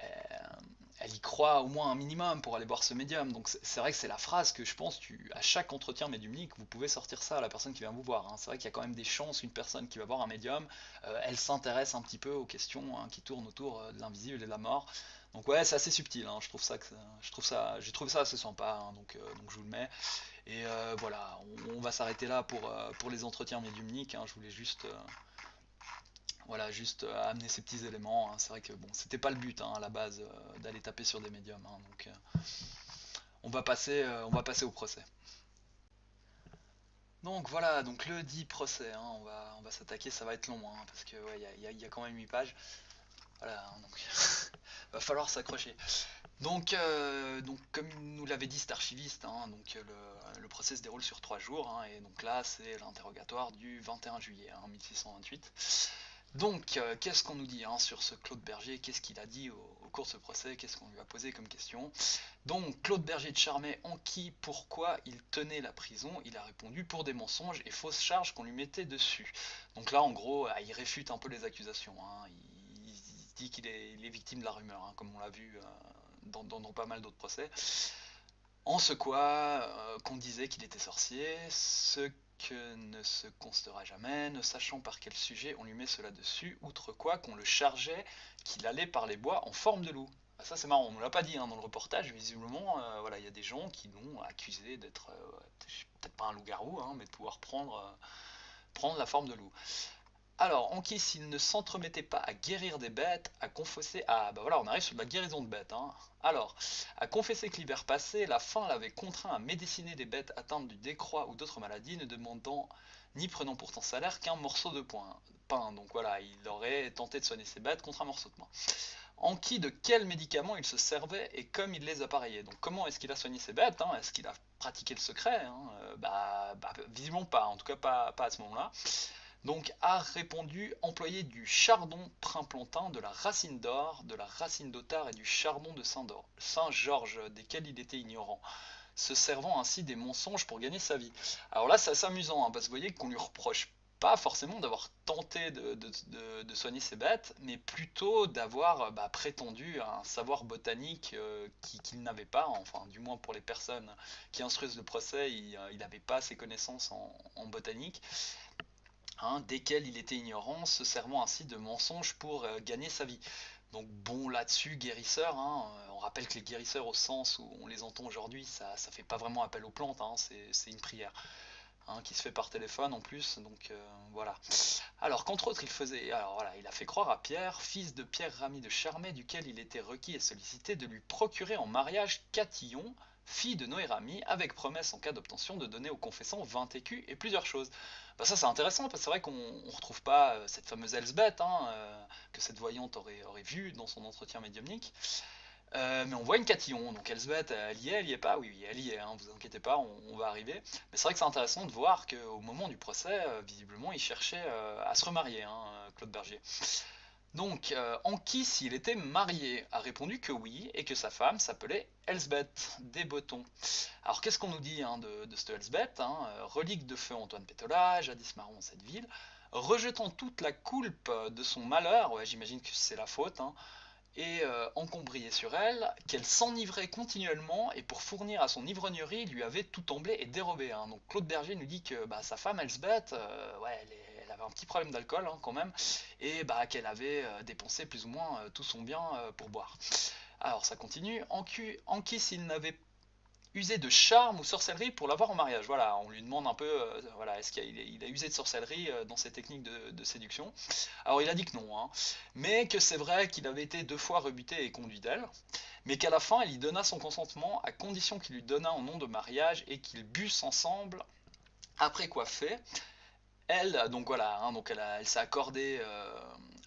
euh, elle y croit au moins un minimum pour aller voir ce médium. Donc c'est vrai que c'est la phrase que je pense, à chaque entretien médiumnique, vous pouvez sortir ça à la personne qui vient vous voir, hein. C'est vrai qu'il y a quand même des chances qu'une personne qui va voir un médium, elle s'intéresse un petit peu aux questions hein, qui tournent autour de l'invisible et de la mort. Donc ouais, c'est assez subtil, hein. J'ai trouvé ça assez sympa, hein, donc je vous le mets. Et voilà, on va s'arrêter là pour les entretiens médiumniques, hein. Je voulais juste voilà, juste amener ces petits éléments, hein. C'est vrai que bon, c'était pas le but hein, à la base d'aller taper sur des médiums, hein. Donc on va passer au procès. Donc voilà, donc le dit procès, hein, on va s'attaquer, ça va être long, hein, parce que ouais, il y a quand même 8 pages. Voilà, hein, donc va falloir s'accrocher. Donc comme nous l'avait dit cet archiviste, hein, donc le procès se déroule sur 3 jours, hein, et donc là c'est l'interrogatoire du 21 juillet hein, 1628. Donc, qu'est-ce qu'on nous dit hein, sur ce Claude Bergier? Qu'est-ce qu'il a dit au cours de ce procès? Qu'est-ce qu'on lui a posé comme question? Donc, Claude Bergier de Charmey enquis pourquoi il tenait la prison. Il a répondu pour des mensonges et fausses charges qu'on lui mettait dessus. Donc là, en gros, il réfute un peu les accusations, hein. Il dit qu'il est victime de la rumeur, hein, comme on l'a vu dans pas mal d'autres procès. En ce quoi qu'on disait qu'il était sorcier, ce que ne se constatera jamais, ne sachant par quel sujet on lui met cela dessus, outre quoi qu'on le chargeait qu'il allait par les bois en forme de loup. Ah, ça c'est marrant, on ne l'a pas dit hein, dans le reportage, visiblement, voilà, il y a des gens qui l'ont accusé d'être, peut-être pas un loup-garou, hein, mais de pouvoir prendre la forme de loup. Alors, en qui s'il ne s'entremettait pas à guérir des bêtes, à confesser... Ah, bah voilà, on arrive sur de la guérison de bêtes, hein. Alors, à confesser que l'hiver passé, la faim l'avait contraint à médeciner des bêtes atteintes du décroît ou d'autres maladies, ne demandant ni prenant pourtant salaire qu'un morceau de pain. Donc voilà, il aurait tenté de soigner ses bêtes contre un morceau de pain. de quels médicaments il se servait et comme il les appareillait. Donc comment est-ce qu'il a soigné ses bêtes, hein? Est-ce qu'il a pratiqué le secret, hein? Visiblement pas, en tout cas pas à ce moment-là. Donc a répondu employer du chardon primplantin, de la racine d'or, de la racine d'otard et du chardon de Saint-Georges, desquels il était ignorant, se servant ainsi des mensonges pour gagner sa vie. Alors là, c'est assez amusant, hein, parce que vous voyez qu'on lui reproche pas forcément d'avoir tenté de soigner ses bêtes, mais plutôt d'avoir prétendu un savoir botanique qu'il n'avait pas, enfin du moins pour les personnes qui instruisent le procès, il n'avait pas ses connaissances en botanique, hein, desquels il était ignorant, se servant ainsi de mensonges pour gagner sa vie. Donc bon, là-dessus, guérisseur, hein, on rappelle que les guérisseurs au sens où on les entend aujourd'hui, ça fait pas vraiment appel aux plantes, hein, c'est une prière, hein, qui se fait par téléphone en plus, donc voilà. Alors qu'entre autres il faisait, alors voilà, il a fait croire à Pierre, fils de Pierre Rami de Charmey, duquel il était requis et sollicité de lui procurer en mariage Catillon, fille de Noé Rami, avec promesse en cas d'obtention de donner au confessant 20 écus et plusieurs choses. Bah ça c'est intéressant parce que c'est vrai qu'on ne retrouve pas cette fameuse Elsbeth, hein, que cette voyante aurait vue dans son entretien médiumnique. Mais on voit une Catillon, donc Elsbeth, elle y est pas, oui, elle y est, hein, vous inquiétez pas, on va arriver. Mais c'est vrai que c'est intéressant de voir qu'au moment du procès, visiblement, il cherchait à se remarier, hein, Claude Bergier. Donc, en qui s'il était marié, a répondu que oui, et que sa femme s'appelait Elsbeth des Botons. Alors, qu'est-ce qu'on nous dit, hein, de cette Elsbeth, hein, relique de feu Antoine Pétola, jadis marron en cette ville, rejetant toute la coulpe de son malheur, ouais, j'imagine que c'est la faute, hein, et encombriée sur elle, qu'elle s'enivrait continuellement et pour fournir à son ivrognerie lui avait tout emblé et dérobé, hein. Donc Claude Berger nous dit que sa femme Elsbeth, ouais, elle avait un petit problème d'alcool, hein, quand même, et qu'elle avait dépensé plus ou moins tout son bien pour boire. Alors ça continue, en qui s'il n'avait usé de charme ou sorcellerie pour l'avoir en mariage. Voilà, on lui demande un peu, voilà, est-ce qu'il a usé de sorcellerie dans ses techniques de séduction. Alors il a dit que non, hein, mais que c'est vrai qu'il avait été 2 fois rebuté et conduit d'elle, mais qu'à la fin, elle y donna son consentement à condition qu'il lui donnât en nom de mariage et qu'ils bussent ensemble, après quoi fait. Elle, donc voilà, hein, donc elle s'est accordée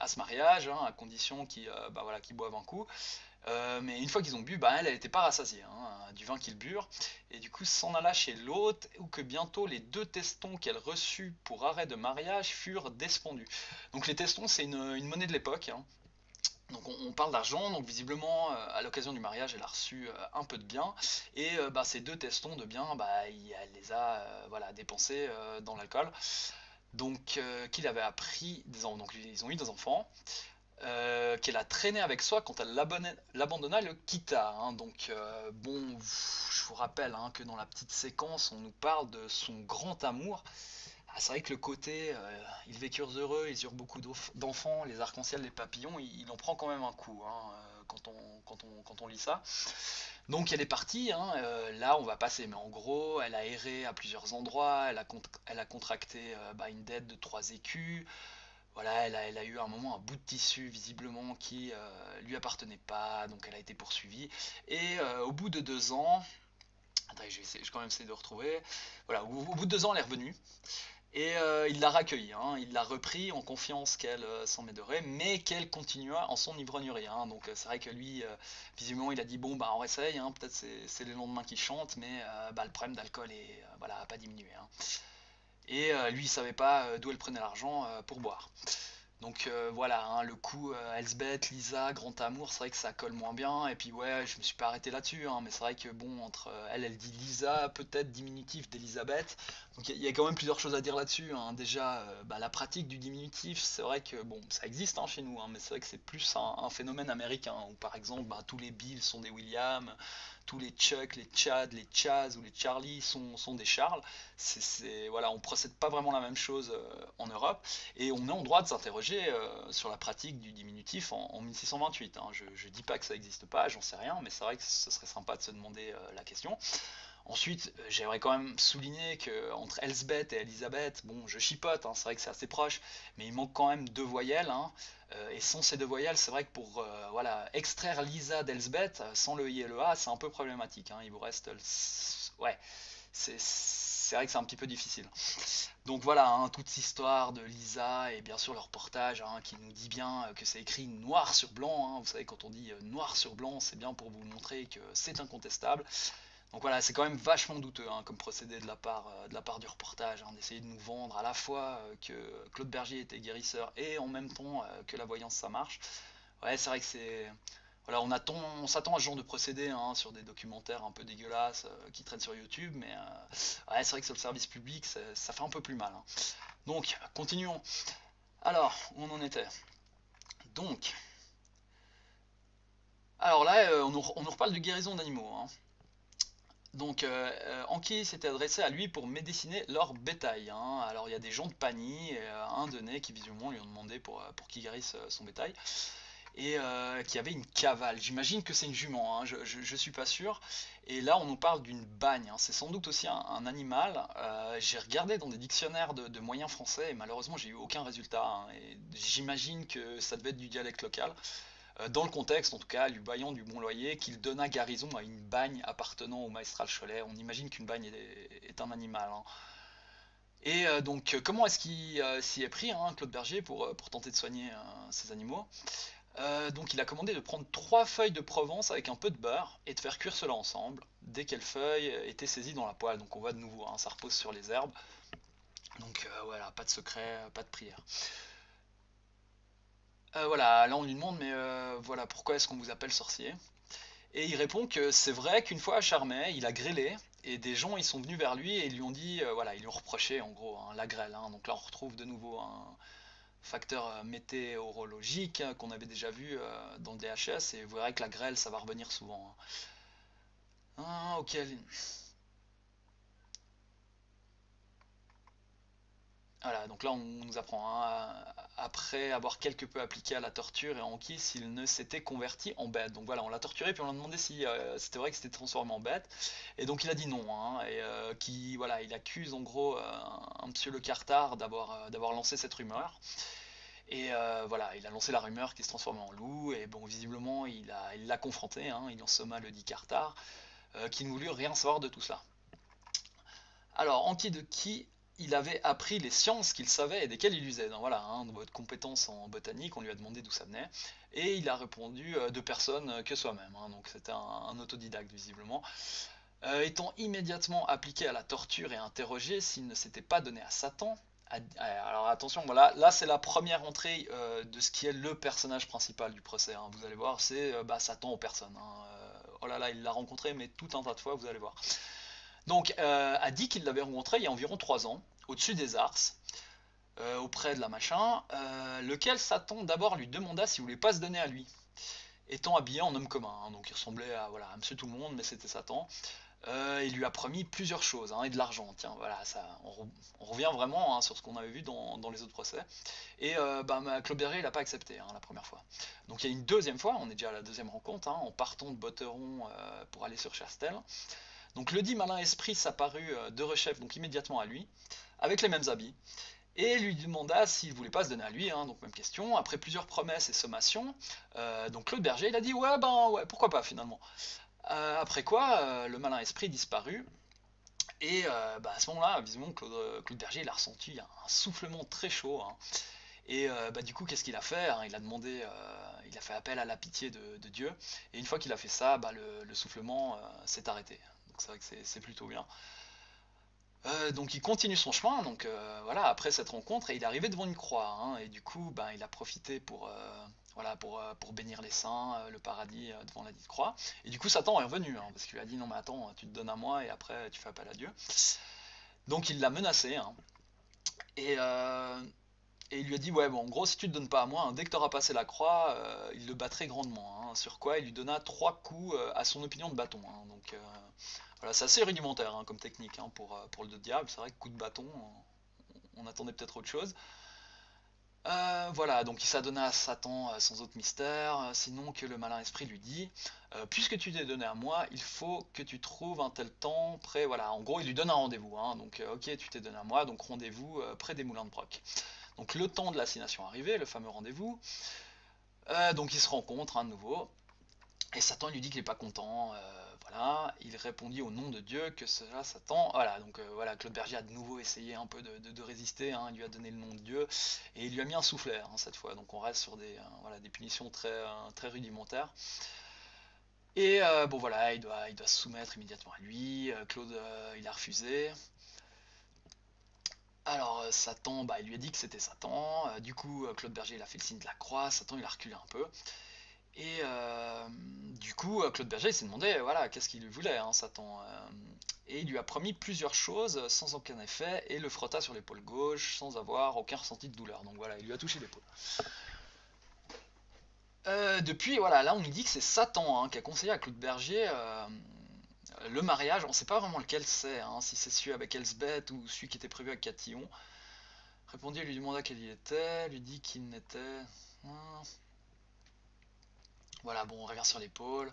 à ce mariage, hein, à condition qu'ils boivent un coup. Mais une fois qu'ils ont bu, elle n'était pas rassasiée, hein, du vin qu'ils burent, et du coup s'en alla chez l'autre, où que bientôt les 2 testons qu'elle reçut pour arrêt de mariage furent despendus. Donc les testons, c'est une monnaie de l'époque, hein. Donc on parle d'argent, donc visiblement à l'occasion du mariage elle a reçu un peu de biens, et ces 2 testons de biens, elle les a dépensés dans l'alcool, donc qu'il avait appris, donc ils ont eu des enfants, qu'elle a traîné avec soi quand elle l'abandonna et le quitta, hein. Donc bon, je vous rappelle, hein, que dans la petite séquence, on nous parle de son grand amour. Ah, c'est vrai que le côté ils vécurent heureux, ils eurent beaucoup d'enfants, les arcs-en-ciel, les papillons, il en prend quand même un coup, hein, quand on lit ça. Donc elle est partie, hein, là on va passer, mais en gros, elle a erré à plusieurs endroits, elle a contracté une dette de 3 écus. Voilà, elle a eu à un moment un bout de tissu visiblement qui lui appartenait pas, donc elle a été poursuivie. Et au bout de 2 ans, attendez, je vais quand même essayer de retrouver. Voilà, au bout de 2 ans, elle est revenue. Et il l'a raccueillie, hein, il l'a repris en confiance qu'elle s'en m'aiderait, mais qu'elle continua en son ivrognerie, hein. Donc c'est vrai que lui, visiblement, il a dit bon, on essaye, hein, peut-être c'est les lendemains qui chantent, mais le problème d'alcool est a pas diminué, hein. Et lui, il savait pas d'où elle prenait l'argent pour boire. Donc voilà, hein, le coup Elsbeth, Lisa, Grand Amour, c'est vrai que ça colle moins bien. Et puis ouais, je me suis pas arrêté là-dessus, hein, mais c'est vrai que bon, entre elle dit Lisa, peut-être diminutif d'Elisabeth. Donc il y a quand même plusieurs choses à dire là-dessus, hein. Déjà, la pratique du diminutif, c'est vrai que bon, ça existe, hein, chez nous, hein, mais c'est vrai que c'est plus un phénomène américain, où par exemple, tous les Bill sont des William, tous les Chuck, les Chad, les Chaz ou les Charlie sont des Charles. Voilà, on procède pas vraiment la même chose en Europe. Et on est en droit de s'interroger sur la pratique du diminutif en 1628, hein. Je dis pas que ça n'existe pas, j'en sais rien, mais c'est vrai que ce serait sympa de se demander la question. Ensuite, j'aimerais quand même souligner que entre Elsbeth et Elisabeth, bon, je chipote, hein, c'est vrai que c'est assez proche, mais il manque quand même 2 voyelles, hein, et sans ces 2 voyelles, c'est vrai que pour extraire Lisa d'Elsbeth, sans le I et le A, c'est un peu problématique, hein. Il vous reste, ouais, c'est c'est vrai que c'est un petit peu difficile. Donc voilà, hein, toute cette histoire de Lisa et bien sûr le reportage hein, qui nous dit bien que c'est écrit noir sur blanc. Hein. Vous savez, quand on dit noir sur blanc, c'est bien pour vous montrer que c'est incontestable. Donc voilà, c'est quand même vachement douteux hein, comme procédé de la part du reportage, hein, d'essayer de nous vendre à la fois que Claude Bergier était guérisseur et en même temps que la voyance ça marche. Ouais, c'est vrai que c'est. Voilà, on s'attend à ce genre de procédé hein, sur des documentaires un peu dégueulasses qui traînent sur YouTube, mais ouais, c'est vrai que sur le service public, ça fait un peu plus mal. Hein. Donc, continuons. Alors, où on en était. Donc, alors là, on nous reparle de guérison d'animaux. Hein. Donc, Anki s'était adressé à lui pour médeciner leur bétail. Hein. Alors, il y a des gens de Pagny et un de Nez qui, visiblement, lui ont demandé pour qu'il guérisse son bétail. Et qui avait une cavale. J'imagine que c'est une jument, hein, je suis pas sûr. Et là, on nous parle d'une bagne. Hein. C'est sans doute aussi un animal. J'ai regardé dans des dictionnaires de moyens français et malheureusement, j'ai eu aucun résultat. Hein. Et j'imagine que ça devait être du dialecte local. Dans le contexte, en tout cas, du Baillian du Bon-Loyer, qu'il donna garnison à une bagne appartenant au maestral Cholet. On imagine qu'une bagne est un animal. Hein. Et donc, comment est-ce qu'il s'y est pris, hein, Claude Bergier, pour tenter de soigner ces animaux? Donc il a commandé de prendre 3 feuilles de Provence avec un peu de beurre et de faire cuire cela ensemble dès qu'elles feuilles étaient saisies dans la poêle. Donc on voit de nouveau, hein, ça repose sur les herbes. Donc voilà, pas de secret, pas de prière. Voilà, là on lui demande mais voilà pourquoi est-ce qu'on vous appelle sorcier? Et il répond que c'est vrai qu'une fois à Charmey, il a grêlé et des gens ils sont venus vers lui et ils lui ont dit voilà, ils lui ont reproché en gros hein, la grêle. Hein. Donc là on retrouve de nouveau un facteur météorologique hein, qu'on avait déjà vu dans le DHS et vous verrez que la grêle ça va revenir souvent. Hein. Ah, ok. Voilà, donc là on nous apprend, hein, après avoir quelque peu appliqué à la torture et en kiss, il ne s'était converti en bête. Donc voilà, on l'a torturé puis on l'a demandé si c'était vrai que c'était transformé en bête. Et donc il a dit non, hein, et voilà, il accuse en gros un monsieur Le Cartard d'avoir lancé cette rumeur. Et voilà, il a lancé la rumeur qui se transformait en loup, et bon, visiblement, il l'a confronté, hein, il en somma le dit Cartard, qui ne voulut rien savoir de tout cela. Alors, en qui de qui il avait appris les sciences qu'il savait et desquelles il usait. Donc, voilà, hein, dans votre compétence en botanique, on lui a demandé d'où ça venait, et il a répondu de personne que soi-même. Hein, donc c'était un autodidacte visiblement. Étant immédiatement appliqué à la torture et interrogé s'il ne s'était pas donné à Satan. Alors attention, voilà, là c'est la première entrée de ce qui est le personnage principal du procès. Hein, vous allez voir, c'est Satan en personne. Hein, oh là là, il l'a rencontré, mais tout un tas de fois, vous allez voir. Donc, a dit qu'il l'avait rencontré il y a environ 3 ans, au-dessus des Ars, auprès de la machin, lequel Satan d'abord lui demanda s'il voulait pas se donner à lui, étant habillé en homme commun. Hein, donc il ressemblait à, voilà, à Monsieur Tout le Monde, mais c'était Satan. Il lui a promis plusieurs choses hein, et de l'argent. Tiens, voilà, ça, on revient vraiment hein, sur ce qu'on avait vu dans les autres procès. Et Claude Berger, il n'a pas accepté hein, la première fois. Donc il y a une deuxième fois, on est déjà à la deuxième rencontre, hein, en partant de Botteron pour aller sur Cherstel. Donc le dit malin esprit s'apparut de rechef donc immédiatement à lui, avec les mêmes habits, et lui demanda s'il voulait pas se donner à lui, hein, donc même question. Après plusieurs promesses et sommations, donc Claude Berger, il a dit ouais, pourquoi pas finalement. Après quoi, le malin esprit disparut. Et à ce moment-là, visiblement, Claude Berger, il a ressenti un soufflement très chaud. Hein. Et du coup, qu'est-ce qu'il a fait hein? Il a demandé, il a fait appel à la pitié de Dieu. Et une fois qu'il a fait ça, le soufflement s'est arrêté. Donc c'est vrai que c'est plutôt bien. Donc il continue son chemin, donc voilà, après cette rencontre, et il est arrivé devant une croix, hein, et du coup, il a profité pour bénir les saints, le paradis devant la dite croix. Et du coup, Satan est revenu, hein, parce qu'il lui a dit non mais attends, tu te donnes à moi et après tu fais appel à Dieu. Donc il l'a menacé, hein, et, et il lui a dit ouais bon en gros si tu te donnes pas à moi, hein, dès que tu auras passé la croix, il le battrait grandement. Hein, sur quoi il lui donna 3 coups à son opinion de bâton. Hein, donc voilà, c'est assez rudimentaire hein, comme technique hein, pour le diable. C'est vrai que coup de bâton, on attendait peut-être autre chose. Voilà, donc il s'adonna à Satan sans autre mystère, sinon que le malin esprit lui dit puisque tu t'es donné à moi, il faut que tu trouves un tel temps près. Voilà, en gros, il lui donne un rendez-vous. Hein, donc, ok, tu t'es donné à moi, donc rendez-vous près des moulins de Broc. Donc, le temps de l'assignation arrivé, le fameux rendez-vous. Donc, ils se rencontrent hein, de nouveau. Et Satan lui dit qu'il n'est pas content. Voilà, il répondit au nom de Dieu que cela Satan. Voilà, donc voilà, Claude Berger a de nouveau essayé un peu de résister, hein, il lui a donné le nom de Dieu, et il lui a mis un soufflet hein, cette fois. Donc on reste sur voilà, des punitions très rudimentaires. Et bon voilà, il doit se soumettre immédiatement à lui. Claude, il a refusé. Alors Satan, il lui a dit que c'était Satan. Du coup, Claude Berger, il a fait le signe de la croix. Satan, il a reculé un peu. Et du coup, Claude Berger il s'est demandé, voilà, qu'est-ce qu'il lui voulait, hein, Satan. Et il lui a promis plusieurs choses sans aucun effet, et le frotta sur l'épaule gauche sans avoir aucun ressenti de douleur. Donc voilà, il lui a touché l'épaule. Depuis, voilà, là on nous dit que c'est Satan hein, qui a conseillé à Claude Berger le mariage. On ne sait pas vraiment lequel c'est, hein, si c'est celui avec Elsbeth ou celui qui était prévu avec Catillon. Répondit, lui demanda quel il était, lui dit qu'il n'était... Voilà, bon, on revient sur l'épaule.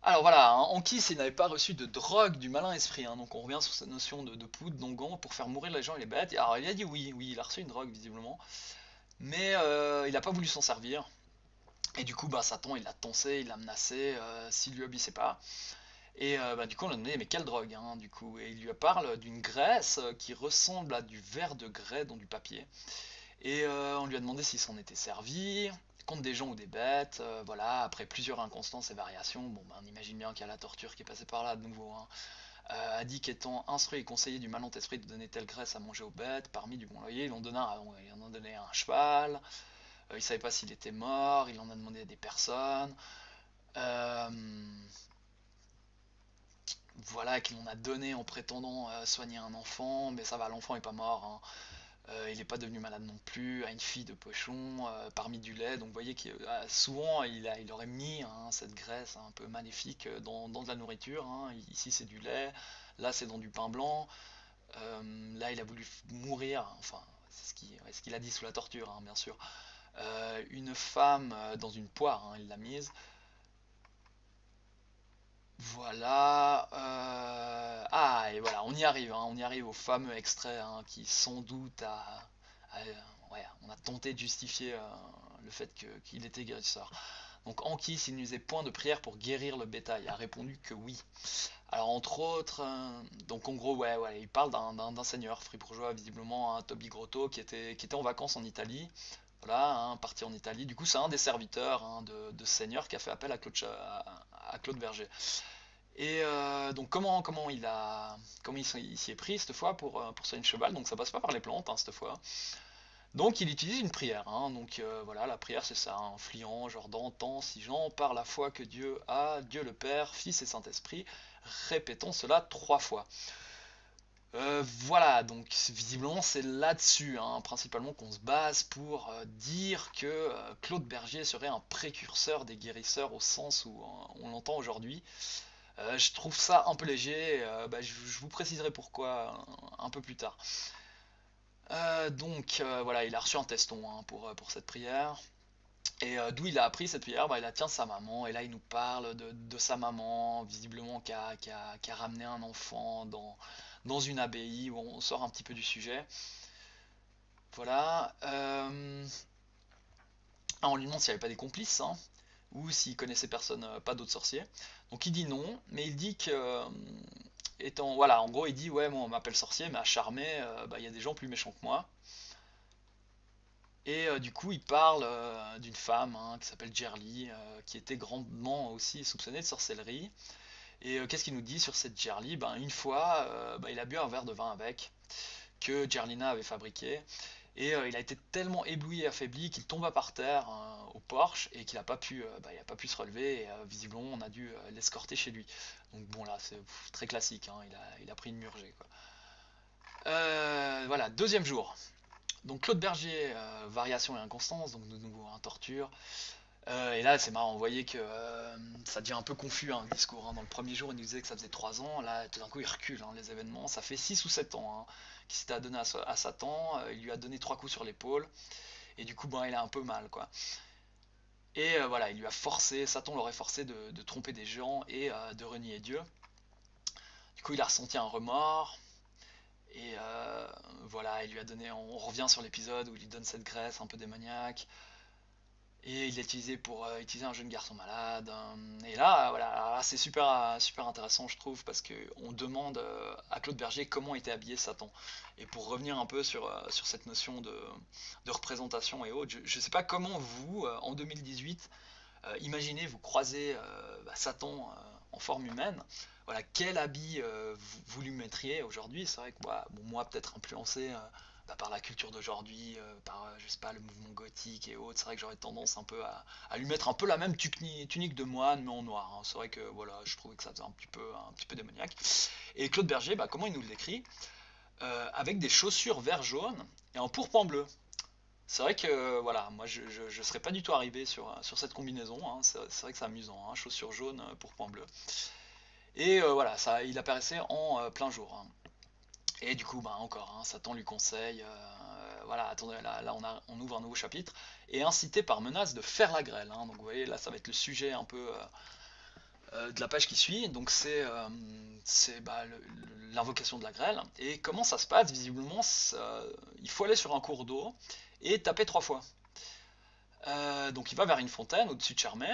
Alors voilà, hein, Anquis, il n'avait pas reçu de drogue du malin esprit, hein, donc on revient sur cette notion de poudre, d'onguent, pour faire mourir les gens et les bêtes. Alors il a dit oui, il a reçu une drogue visiblement, mais il n'a pas voulu s'en servir. Et du coup, Satan, il l'a tensé, il l'a menacé, s'il lui obéissait pas. Et du coup, on lui a demandé, mais quelle drogue, hein, du coup. Et il lui parle d'une graisse qui ressemble à du verre de grès dans du papier. Et on lui a demandé s'il s'en était servi, contre des gens ou des bêtes. Voilà, après plusieurs inconstances et variations, bon, on imagine bien qu'il y a la torture qui est passée par là de nouveau. Hein. A dit qu'étant instruit et conseillé du malin esprit de donner telle graisse à manger aux bêtes, parmi du bon loyer, il en a donné à un cheval. Il savait pas s'il était mort, il en a demandé à des personnes. Euh, voilà, qu'il en a donné en prétendant soigner un enfant, mais ça va, l'enfant est pas mort. Hein. Il n'est pas devenu malade non plus, à une fille de pochon, parmi du lait. Donc vous voyez que souvent il aurait mis hein, cette graisse un peu maléfique dans de la nourriture. Hein. Ici c'est du lait, là c'est dans du pain blanc. Là il a voulu mourir, enfin c'est ce qu'il a dit sous la torture, hein, bien sûr. Une femme dans une poire, hein, il l'a mise. Voilà. Et voilà, on y arrive au fameux extrait hein, qui sans doute ouais, on a tenté de justifier le fait qu'il était guérisseur. Donc Anki, s'il n'usait point de prière pour guérir le bétail, a répondu que oui. Alors entre autres, donc en gros, ouais, il parle d'un seigneur fribourgeois, visiblement un Toby Grotto, qui était en vacances en Italie. Voilà, hein, parti en Italie. Du coup, c'est un des serviteurs hein, de ce seigneur qui a fait appel à Claude Berger. Et donc comment il s'y est pris cette fois pour soigner le cheval. Donc ça passe pas par les plantes hein, cette fois. Donc il utilise une prière. Hein. Donc voilà, la prière c'est ça, en fliant, genre d'entends si Jean par la foi que Dieu a, Dieu le Père, Fils et Saint-Esprit, répétons cela 3 fois. Voilà, donc visiblement c'est là-dessus hein, principalement qu'on se base pour dire que Claude Berger serait un précurseur des guérisseurs au sens où on l'entend aujourd'hui. Je trouve ça un peu léger, je vous préciserai pourquoi un peu plus tard. Donc voilà, il a reçu un teston hein, pour cette prière. Et d'où il a appris cette prière, il la tient de sa maman. Et là, il nous parle de sa maman, visiblement qui a ramené un enfant dans une abbaye, où on sort un petit peu du sujet. Voilà. On lui demande s'il n'y avait pas des complices, hein, ou s'il connaissait personne, pas d'autres sorciers. Donc il dit non, mais il dit que, voilà, en gros, il dit ouais, moi on m'appelle sorcier, mais à Charmé, il y a des gens plus méchants que moi. Et du coup, il parle d'une femme hein, qui s'appelle Gerly, qui était grandement aussi soupçonnée de sorcellerie. Et qu'est-ce qu'il nous dit sur cette Gerly? Une fois, il a bu un verre de vin avec, que Gerlina avait fabriqué. Et il a été tellement ébloui et affaibli qu'il tomba par terre au porche et qu'il n'a pas pu se relever. Et visiblement, on a dû l'escorter chez lui. Donc bon, là, c'est très classique. Hein, il a pris une murgée, quoi. Voilà, deuxième jour. Donc Claude Berger, variation et inconstance, donc de nouveau un torture. Et là c'est marrant, vous voyez que ça devient un peu confus hein, le discours. Hein. Dans le premier jour il nous disait que ça faisait 3 ans, là tout d'un coup il recule hein, les événements. Ça fait 6 ou 7 ans hein, qu'il s'était adonné à Satan, il lui a donné 3 coups sur l'épaule, et du coup il a un peu mal quoi. Et voilà, il lui a forcé, Satan l'aurait forcé de tromper des gens et de renier Dieu. Du coup il a ressenti un remords, et voilà, il lui a donné, on revient sur l'épisode où il lui donne cette graisse un peu démoniaque. Et il l'a utilisé pour utiliser un jeune garçon malade. Et là, voilà, alors là, c'est super intéressant, je trouve, parce que on demande à Claude Berger comment était habillé Satan. Et pour revenir un peu sur cette notion de représentation et autres, je ne sais pas comment vous, en 2018, imaginez vous croisez Satan en forme humaine. Voilà, quel habit vous lui mettriez aujourd'hui? C'est vrai que bon, moi, peut-être influencé par la culture d'aujourd'hui, par je sais pas, le mouvement gothique et autres, c'est vrai que j'aurais tendance un peu à lui mettre un peu la même tunique de moine mais en noir, hein. C'est vrai que voilà, je trouvais que ça faisait un petit peu démoniaque. Et Claude Berger, comment il nous le décrit? Avec des chaussures vert jaune et en pourpre en bleu. C'est vrai que voilà, moi je serais pas du tout arrivé sur cette combinaison, hein. C'est vrai que c'est amusant, hein, chaussures jaunes pour point bleu. Et voilà, ça, il apparaissait en plein jour, hein. Et du coup, encore, hein, Satan lui conseille, voilà, attendez, là on ouvre un nouveau chapitre, et incité par menace de faire la grêle, hein. Donc vous voyez, là ça va être le sujet un peu de la page qui suit. Donc c'est l'invocation de la grêle. Et comment ça se passe? Visiblement, il faut aller sur un cours d'eau et taper 3 fois. Donc il va vers une fontaine au-dessus de Charmey,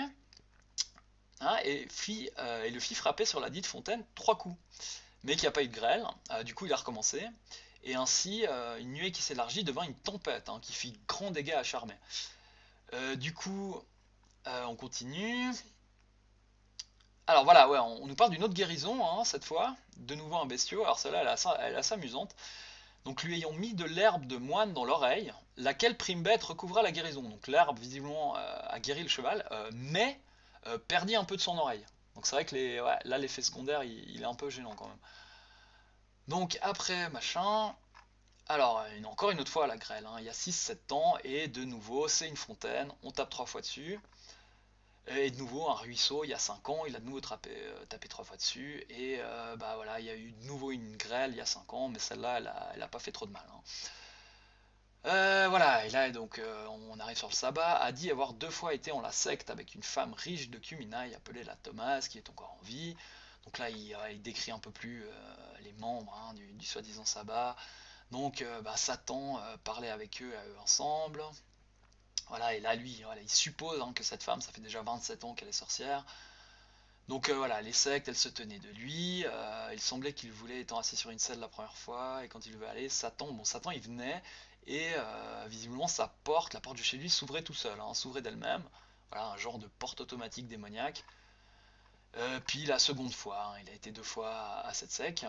hein, et le fit frapper sur la dite fontaine 3 coups. Mais qu'il n'y a pas eu de grêle, du coup il a recommencé, et ainsi une nuée qui s'élargit devint une tempête, hein, qui fit grand dégât à Charmey. Du coup, on continue. Alors voilà, ouais, on nous parle d'une autre guérison, hein, cette fois, de nouveau un bestiau. Alors celle-là, elle est assez amusante. Donc lui ayant mis de l'herbe de moine dans l'oreille, laquelle prime bête recouvra la guérison. Donc l'herbe visiblement a guéri le cheval, mais perdit un peu de son oreille. Donc c'est vrai que là l'effet secondaire il est un peu gênant quand même. Donc après machin, alors encore une autre fois la grêle, hein, il y a 6-7 ans, et de nouveau c'est une fontaine, on tape 3 fois dessus. Et de nouveau un ruisseau il y a 5 ans, il a de nouveau tapé 3 fois dessus. Et voilà, il y a eu de nouveau une grêle il y a 5 ans, mais celle-là elle a pas fait trop de mal, hein. Voilà, et là donc on arrive sur le sabbat, a dit avoir 2 fois été en la secte avec une femme riche de Cuminaï appelée la Thomase, qui est encore en vie. Donc là il décrit un peu plus les membres, hein, du soi-disant sabbat. Donc Satan parlait avec eux ensemble. Voilà, et là lui, voilà, il suppose, hein, que cette femme, ça fait déjà 27 ans qu'elle est sorcière. Donc voilà, les sectes, elles se tenaient de lui. Il semblait qu'il voulait, étant assis sur une selle la première fois, et quand il devait aller, Satan il venait, et visiblement la porte de chez lui s'ouvrait tout seul, hein, s'ouvrait d'elle-même. Voilà, un genre de porte automatique démoniaque. Puis la seconde fois, hein, il a été 2 fois à cette secte,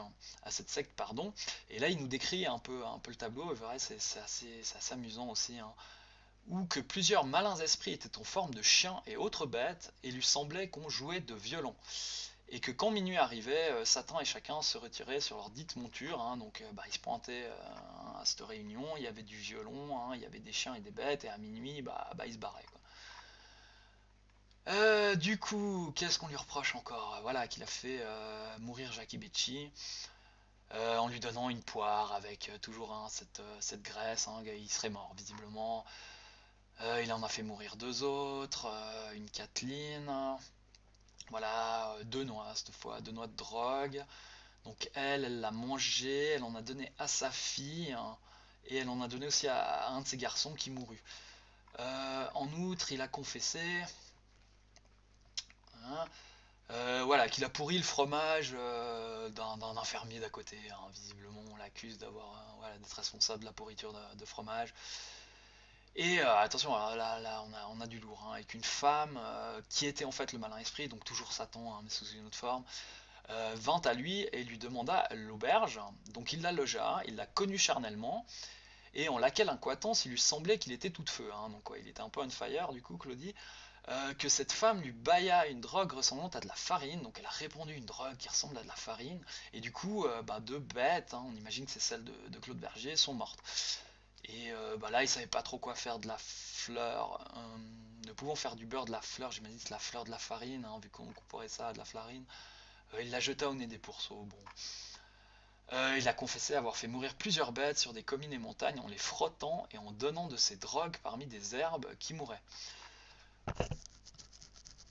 pardon. Et là, il nous décrit un peu le tableau. Et vrai, c'est assez amusant aussi, hein, où que plusieurs malins esprits étaient en forme de chiens et autres bêtes, et lui semblait qu'on jouait de violon. Et que quand minuit arrivait, Satan et chacun se retiraient sur leur dite monture, hein. Donc ils se pointaient à cette réunion, il y avait du violon, hein, il y avait des chiens et des bêtes, et à minuit, ils se barraient, quoi. Du coup, qu'est-ce qu'on lui reproche encore? Voilà, qu'il a fait mourir Jackie Becci, en lui donnant une poire avec toujours, hein, cette graisse, hein, il serait mort visiblement. Il en a fait mourir 2 autres, une Kathleen, voilà, 2 noix cette fois, 2 noix de drogue. Donc elle l'a mangé, elle en a donné à sa fille, hein, et elle en a donné aussi à un de ses garçons qui mourut. En outre, il a confessé, hein, voilà, qu'il a pourri le fromage d'un fermier d'à côté, hein. Visiblement, on l'accuse voilà, d'être responsable de la pourriture de fromage. Et attention, là on a du lourd, hein, avec une femme qui était en fait le malin esprit, donc toujours Satan, hein, mais sous une autre forme, vint à lui et lui demanda l'auberge. Donc il la logea, il la connut charnellement, et en laquelle incohérence il lui semblait qu'il était tout de feu, hein. Donc ouais, il était un peu on fire du coup, Claudie. Que cette femme lui bailla une drogue ressemblant à de la farine. Donc elle a répandu une drogue qui ressemble à de la farine, et du coup 2 bêtes, hein, on imagine que c'est celle de Claude Berger, sont mortes. Et là il savait pas trop quoi faire de la fleur, ne pouvant faire du beurre de la fleur, j'imagine que c'est la fleur de la farine, hein, vu qu'on comparait ça à de la farine. Il la jeta au nez des pourceaux. Bon, il a confessé avoir fait mourir plusieurs bêtes sur des collines et montagnes en les frottant et en donnant de ces drogues parmi des herbes qui mouraient.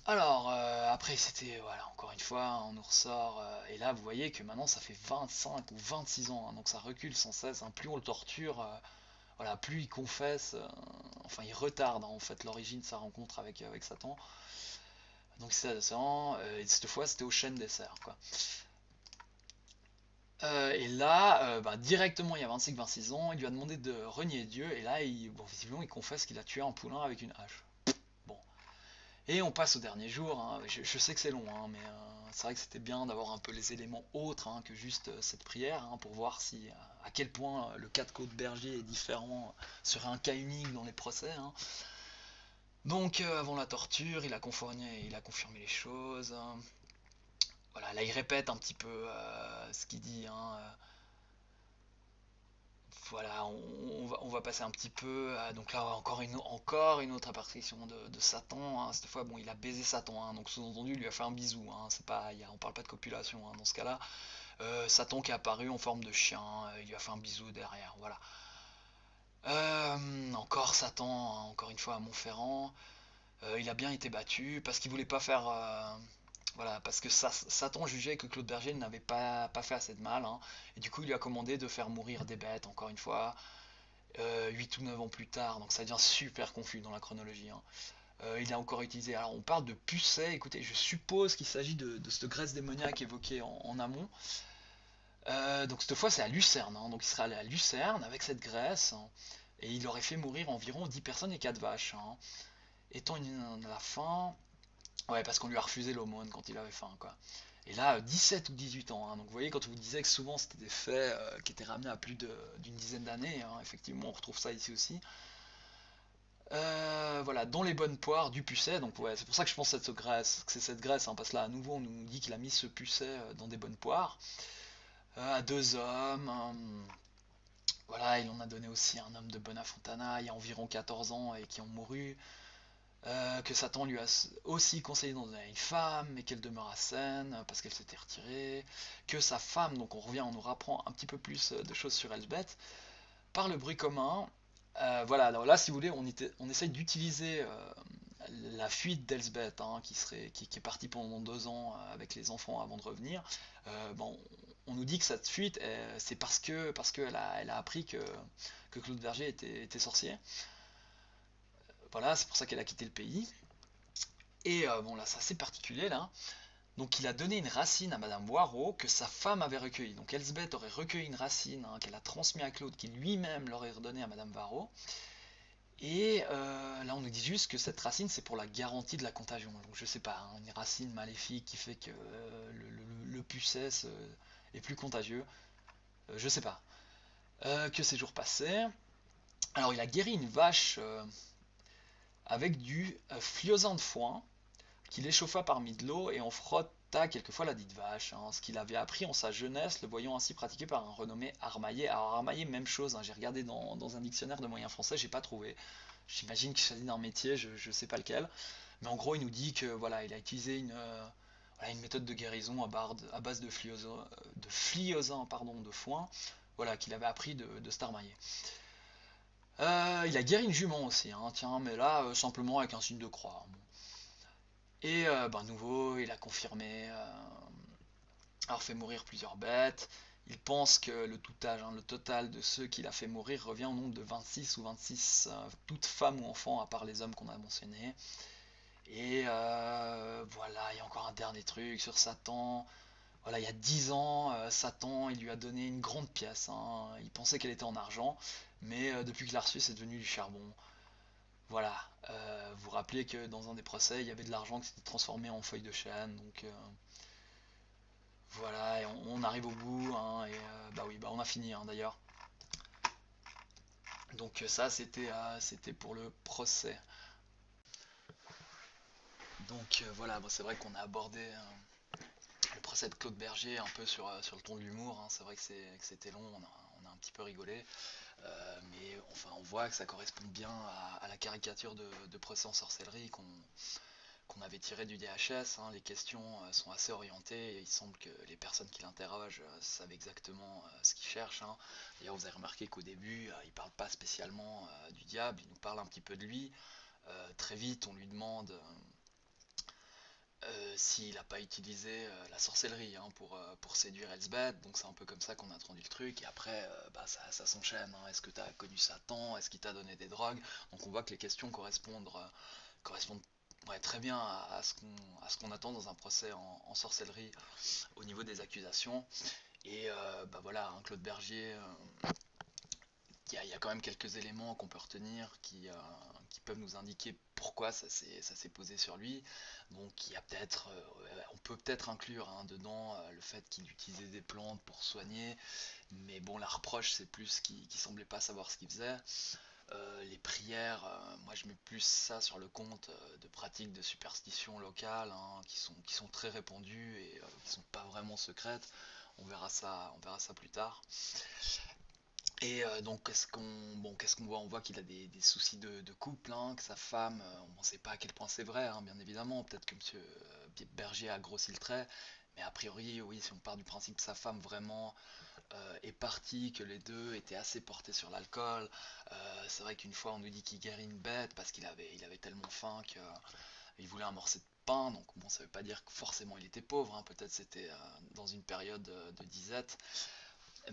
Alors, après, c'était, voilà, encore une fois, on nous ressort, et là, vous voyez que maintenant, ça fait 25 ou 26 ans, hein, donc ça recule sans cesse, hein. Plus on le torture, voilà, plus il confesse, enfin il retarde en fait l'origine de sa rencontre avec Satan. Donc c'est intéressant, et cette fois c'était aux chaînes des cerfs, quoi. Et là, directement il y a 25-26 ans, il lui a demandé de renier Dieu, et là, bon, visiblement il confesse qu'il a tué un poulain avec une hache. Bon. Et on passe au dernier jour, hein. Je sais que c'est long, hein, mais c'est vrai que c'était bien d'avoir un peu les éléments autres, hein, que juste cette prière, hein, pour voir si à quel point le cas de Claude Berger est différent, serait un cas unique dans les procès, hein. Donc avant la torture, il a confirmé les choses, hein. Voilà, là il répète un petit peu ce qu'il dit, hein. Voilà, on va passer un petit peu. Donc là, encore une autre apparition de Satan, hein. Cette fois, bon, il a baisé Satan, hein, donc sous-entendu, il lui a fait un bisou, hein. C'est pas, on parle pas de copulation, hein, dans ce cas-là. Satan qui est apparu en forme de chien, il lui a fait un bisou derrière. Voilà. Encore Satan, hein, encore une fois à Montferrand. Il a bien été battu parce qu'il voulait pas faire. Voilà, parce que Satan jugeait que Claude Berger n'avait pas fait assez de mal, hein, et du coup il lui a commandé de faire mourir des bêtes, encore une fois, 8 ou 9 ans plus tard, donc ça devient super confus dans la chronologie, hein. Il a encore utilisé, alors on parle de pucet, écoutez, je suppose qu'il s'agit de cette graisse démoniaque évoquée en amont. Donc cette fois c'est à Lucerne, hein, donc il serait allé à Lucerne avec cette graisse, hein, et il aurait fait mourir environ 10 personnes et 4 vaches, hein. Étant à la fin, ouais, parce qu'on lui a refusé l'aumône quand il avait faim, quoi. Et là, 17 ou 18 ans, hein. Donc vous voyez, quand je vous disais que souvent c'était des faits qui étaient ramenés à plus d'une dizaine d'années, hein, effectivement on retrouve ça ici aussi. Voilà, dans les bonnes poires du pucet, donc ouais, c'est pour ça que je pense que c'est cette graisse, hein, parce que là à nouveau on nous dit qu'il a mis ce pucet dans des bonnes poires, à 2 hommes, voilà, il en a donné aussi à un homme de Bonafontana il y a environ 14 ans et qui ont mouru. Que Satan lui a aussi conseillé d'en donner à une femme, mais qu'elle demeura saine parce qu'elle s'était retirée, que sa femme, donc on nous rapprend un petit peu plus de choses sur Elsbeth, par le bruit commun. Voilà, alors là si vous voulez, on essaye d'utiliser la fuite d'Elsbeth, hein, qui est partie pendant 2 ans avec les enfants avant de revenir. Bon, on nous dit que cette fuite, c'est parce qu'elle a appris que Claude Berger était sorcier. Voilà, c'est pour ça qu'elle a quitté le pays. Et bon là c'est assez particulier là. Donc il a donné une racine à Madame Boireau que sa femme avait recueillie. Donc Elsbeth aurait recueilli une racine, hein, qu'elle a transmise à Claude, qui lui-même l'aurait redonnée à Madame Varro. Et là on nous dit juste que cette racine c'est pour la garantie de la contagion. Donc je sais pas, hein, une racine maléfique qui fait que le pucet est plus contagieux. Je sais pas. Que ces jours passés. Alors il a guéri une vache avec du fliosant de foin, qu'il échauffa parmi de l'eau et on frotta quelquefois la dite vache, hein, ce qu'il avait appris en sa jeunesse, le voyant ainsi pratiqué par un renommé Armaillé. Alors Armaillé, même chose, hein, j'ai regardé dans un dictionnaire de moyens français, j'ai pas trouvé. J'imagine qu'il s'agit d'un métier, je sais pas lequel. Mais en gros, il nous dit que voilà, il a utilisé voilà, une méthode de guérison à base de fliosin, pardon, de foin, voilà, qu'il avait appris de cet Armaillé. Il a guéri une jument aussi, hein, tiens, mais là, simplement avec un signe de croix. Bon. Et nouveau, il a confirmé avoir fait mourir plusieurs bêtes. Il pense que le total de ceux qu'il a fait mourir revient au nombre de 26 ou 26, toutes femmes ou enfants, à part les hommes qu'on a mentionnés. Et voilà, il y a encore un dernier truc sur Satan. Voilà, il y a 10 ans, Satan, il lui a donné une grande pièce, hein. Il pensait qu'elle était en argent, mais depuis qu'il l'a reçue, c'est devenu du charbon. Voilà, vous vous rappelez que dans un des procès, il y avait de l'argent qui s'était transformé en feuilles de chêne, donc voilà, et on arrive au bout, hein, et bah oui, bah on a fini, hein, d'ailleurs. Donc ça, c'était pour le procès. Donc voilà, bon, c'est vrai qu'on a abordé le procès de Claude Berger un peu sur le ton de l'humour, hein. C'est vrai que c'était long, on a un petit peu rigolé. Mais enfin, on voit que ça correspond bien à la caricature de procès en sorcellerie qu'on avait tiré du DHS, hein. Les questions sont assez orientées et il semble que les personnes qui l'interrogent savent exactement ce qu'ils cherchent, hein. D'ailleurs, vous avez remarqué qu'au début, il ne parle pas spécialement du diable, il nous parle un petit peu de lui. Très vite, on lui demande s'il n'a pas utilisé la sorcellerie hein, pour séduire Elsbeth. Donc c'est un peu comme ça qu'on introduit le truc. Et après, ça s'enchaîne. Hein. Est-ce que tu as connu Satan? Est-ce qu'il t'a donné des drogues? Donc on voit que les questions correspondent ouais, très bien à ce qu'on attend dans un procès en sorcellerie au niveau des accusations. Et voilà, hein, Claude Bergier, il y a quand même quelques éléments qu'on peut retenir qui peuvent nous indiquer pourquoi ça s'est posé sur lui. Donc il y a on peut peut-être inclure hein, dedans le fait qu'il utilisait des plantes pour soigner, mais bon la reproche c'est plus qu'il semblait pas savoir ce qu'il faisait. Les prières, moi je mets plus ça sur le compte de pratiques de superstition locales hein, qui sont très répandues et qui sont pas vraiment secrètes. On verra ça plus tard. Et donc qu'est-ce qu'on voit? On voit qu'il a des soucis de couple, hein, que sa femme, on ne sait pas à quel point c'est vrai, hein, bien évidemment, peut-être que Monsieur Berger a grossi le trait, mais a priori, oui, si on part du principe que sa femme vraiment est partie, que les deux étaient assez portés sur l'alcool, c'est vrai qu'une fois on nous dit qu'il guérit une bête parce il avait tellement faim qu'il voulait un morceau de pain, donc bon, ça veut pas dire que forcément il était pauvre, hein, peut-être c'était dans une période de disette.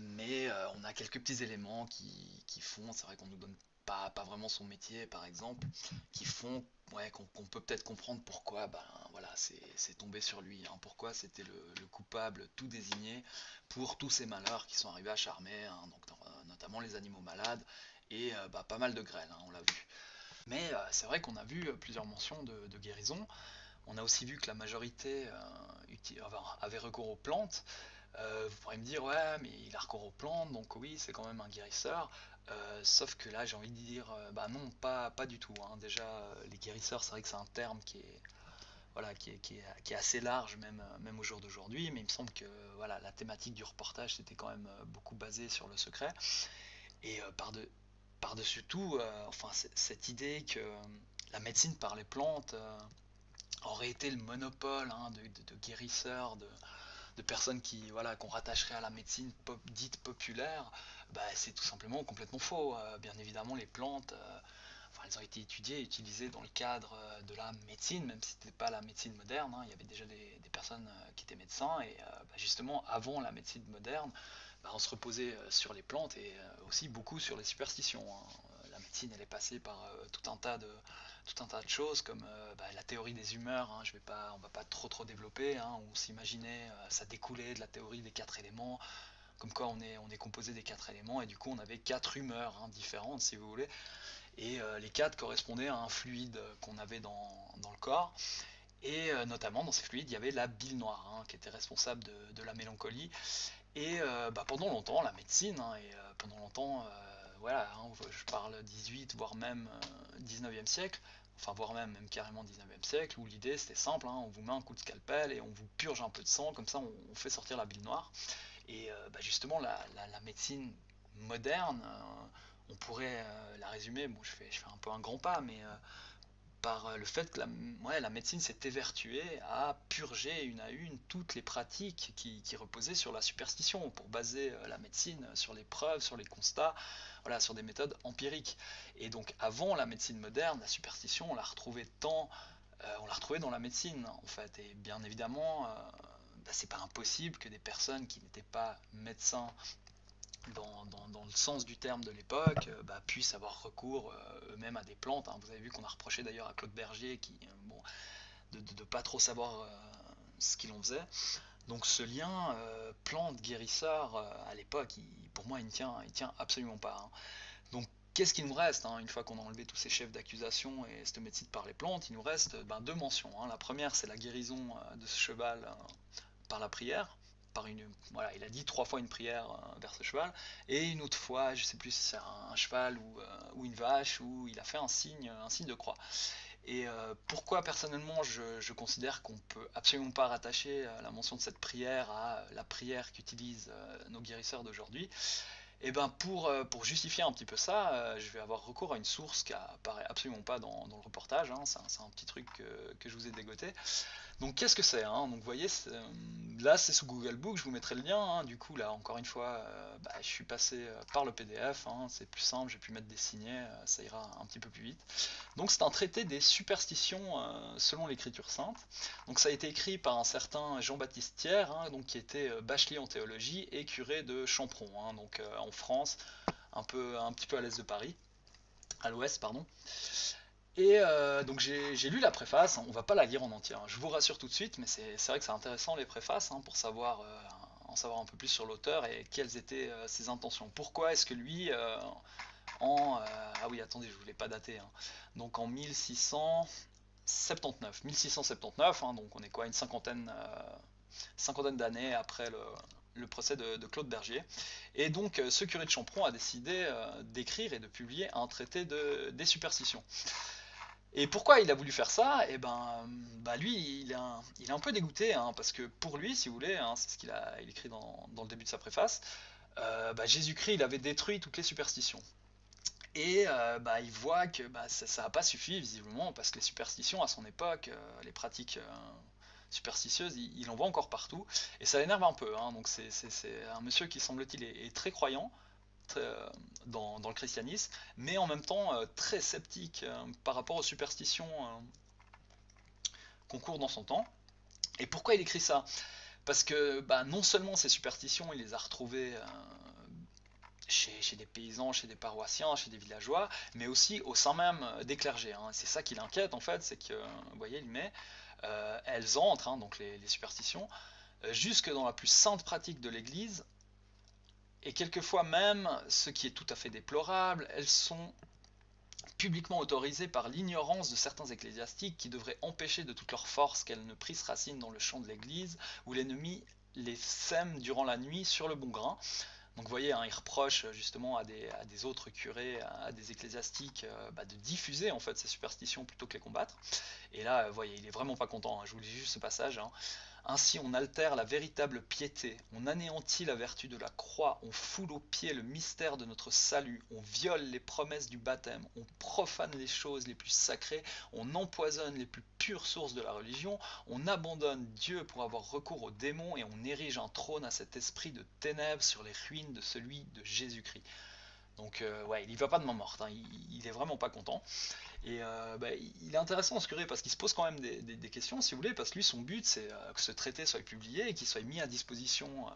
Mais on a quelques petits éléments qui font, c'est vrai qu'on nous donne pas vraiment son métier par exemple, qui font ouais, qu'on peut peut-être comprendre pourquoi voilà, c'est tombé sur lui, hein, pourquoi c'était le coupable tout désigné pour tous ces malheurs qui sont arrivés à Charmey, hein, donc notamment les animaux malades et pas mal de grêle, hein, on l'a vu. Mais c'est vrai qu'on a vu plusieurs mentions de guérison. On a aussi vu que la majorité avait recours aux plantes. Vous pourrez me dire, ouais, mais il a recours aux plantes, donc oui, c'est quand même un guérisseur. Sauf que là, j'ai envie de dire, bah non, pas du tout. Hein. Déjà, les guérisseurs, c'est vrai que c'est un terme voilà, qui est assez large, même au jour d'aujourd'hui, mais il me semble que voilà, la thématique du reportage, c'était quand même beaucoup basé sur le secret. Et par-dessus tout, enfin, cette idée que la médecine par les plantes aurait été le monopole hein, de guérisseurs, de personnes voilà, qu'on rattacherait à la médecine dite populaire, c'est tout simplement complètement faux. Bien évidemment, les plantes, elles ont été étudiées et utilisées dans le cadre de la médecine, même si ce n'était pas la médecine moderne. Hein. Il y avait déjà des personnes qui étaient médecins, et justement, avant la médecine moderne, on se reposait sur les plantes et aussi beaucoup sur les superstitions. Hein. La médecine, elle est passée par tout un tas de choses comme la théorie des humeurs, hein, on va pas trop développer, hein, on s'imaginait, ça découlait de la théorie des 4 éléments, comme quoi on est composé des 4 éléments, et du coup on avait 4 humeurs hein, différentes si vous voulez, et les 4 correspondaient à un fluide qu'on avait dans le corps, et notamment dans ces fluides il y avait la bile noire, hein, qui était responsable de la mélancolie, et pendant longtemps la médecine, hein, et pendant longtemps voilà, hein, je parle 18 voire même 19e siècle, enfin voire même carrément 19e siècle, où l'idée c'était simple, hein, on vous met un coup de scalpel et on vous purge un peu de sang, comme ça on fait sortir la bile noire. Et justement la médecine moderne, on pourrait la résumer, bon je fais un peu un grand pas, mais par le fait que la médecine s'est évertuée à purger une à une toutes les pratiques qui reposaient sur la superstition, pour baser la médecine sur les preuves, sur les constats, voilà, sur des méthodes empiriques. Et donc avant la médecine moderne, la superstition, on l'a retrouvée dans la médecine en fait. Et bien évidemment, c'est pas impossible que des personnes qui n'étaient pas médecins dans le sens du terme de l'époque, puissent avoir recours eux-mêmes à des plantes. Hein. Vous avez vu qu'on a reproché d'ailleurs à Claude Bergier de ne pas trop savoir ce qu'il en faisait. Donc ce lien plante-guérisseur à l'époque, pour moi, il ne tient absolument pas. Hein. Donc qu'est-ce qu'il nous reste hein, une fois qu'on a enlevé tous ces chefs d'accusation et cette médecine par les plantes? Il nous reste 2 mentions. Hein. La première, c'est la guérison de ce cheval par la prière. Voilà, il a dit 3 fois une prière vers ce cheval, et une autre fois, je sais plus si c'est un cheval ou une vache, où il a fait un signe de croix. Et pourquoi personnellement je considère qu'on peut absolument pas rattacher la mention de cette prière à la prière qu'utilisent nos guérisseurs d'aujourd'hui? Et pour justifier un petit peu ça, je vais avoir recours à une source qui apparaît absolument pas dans le reportage, hein, c'est un petit truc que je vous ai dégoté. Donc qu'est-ce que c'est, hein? Donc vous voyez, là c'est sous Google Book, je vous mettrai le lien, hein. Du coup là encore une fois, je suis passé par le PDF, hein. C'est plus simple, j'ai pu mettre des signets, ça ira un petit peu plus vite. Donc c'est un traité des superstitions selon l'écriture sainte. Donc ça a été écrit par un certain Jean-Baptiste Thiers, hein, donc, qui était bachelier en théologie et curé de Champron, hein, donc en France, un petit peu à l'est de Paris, à l'ouest pardon. Et donc j'ai lu la préface, on va pas la lire en entier, hein. Je vous rassure tout de suite, mais c'est vrai que c'est intéressant les préfaces, hein, pour en savoir un peu plus sur l'auteur et quelles étaient ses intentions. Pourquoi est-ce que lui, ah oui attendez, je ne voulais pas dater, hein. Donc en 1679, hein, donc on est quoi, une cinquantaine d'années après le procès de Claude Bergier. Et donc ce curé de Champron a décidé d'écrire et de publier un traité des superstitions. Et pourquoi il a voulu faire ça? Eh ben, lui, il est un peu dégoûté, hein, parce que pour lui, si vous voulez, hein, c'est ce il écrit dans le début de sa préface, Jésus-Christ, il avait détruit toutes les superstitions. Et il voit que ça n'a pas suffi, visiblement, parce que les superstitions, à son époque, les pratiques superstitieuses, il en voit encore partout, et ça l'énerve un peu, hein. Donc c'est un monsieur qui, semble-t-il, est très croyant, dans le christianisme, mais en même temps très sceptique par rapport aux superstitions qu'on court dans son temps. Et pourquoi il écrit ça? Parce que non seulement ces superstitions, il les a retrouvées chez des paysans, chez des paroissiens, chez des villageois, mais aussi au sein même des clergés, hein. C'est ça qui l'inquiète en fait, c'est que, vous voyez, il met, elles entrent, hein, donc les superstitions, jusque dans la plus sainte pratique de l'Église. Et quelquefois même, ce qui est tout à fait déplorable, elles sont publiquement autorisées par l'ignorance de certains ecclésiastiques qui devraient empêcher de toute leur force qu'elles ne prissent racine dans le champ de l'Église, où l'ennemi les sème durant la nuit sur le bon grain. Donc vous voyez, hein, il reproche justement à des autres curés, à des ecclésiastiques, de diffuser en fait ces superstitions plutôt que les combattre. Et là, vous voyez, il est vraiment pas content, hein. Je vous lis juste ce passage, hein. Ainsi on altère la véritable piété, on anéantit la vertu de la croix, on foule aux pieds le mystère de notre salut, on viole les promesses du baptême, on profane les choses les plus sacrées, on empoisonne les plus pures sources de la religion, on abandonne Dieu pour avoir recours aux démons et on érige un trône à cet esprit de ténèbres sur les ruines de celui de Jésus-Christ. Donc ouais, il y va pas de main morte, hein. Il est vraiment pas content. Et il est intéressant ce curé parce qu'il se pose quand même des questions, si vous voulez, parce que lui, son but, c'est que ce traité soit publié et qu'il soit mis à disposition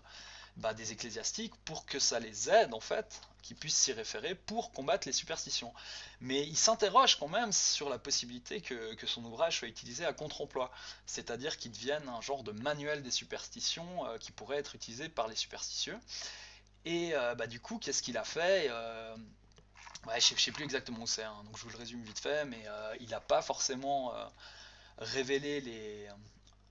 des ecclésiastiques pour que ça les aide, en fait, qu'ils puissent s'y référer pour combattre les superstitions. Mais il s'interroge quand même sur la possibilité que son ouvrage soit utilisé à contre-emploi, c'est-à-dire qu'il devienne un genre de manuel des superstitions qui pourrait être utilisé par les superstitieux. Et du coup, qu'est-ce qu'il a fait? Ouais, je sais plus exactement où c'est, hein, donc je vous le résume vite fait, mais il n'a pas forcément révélé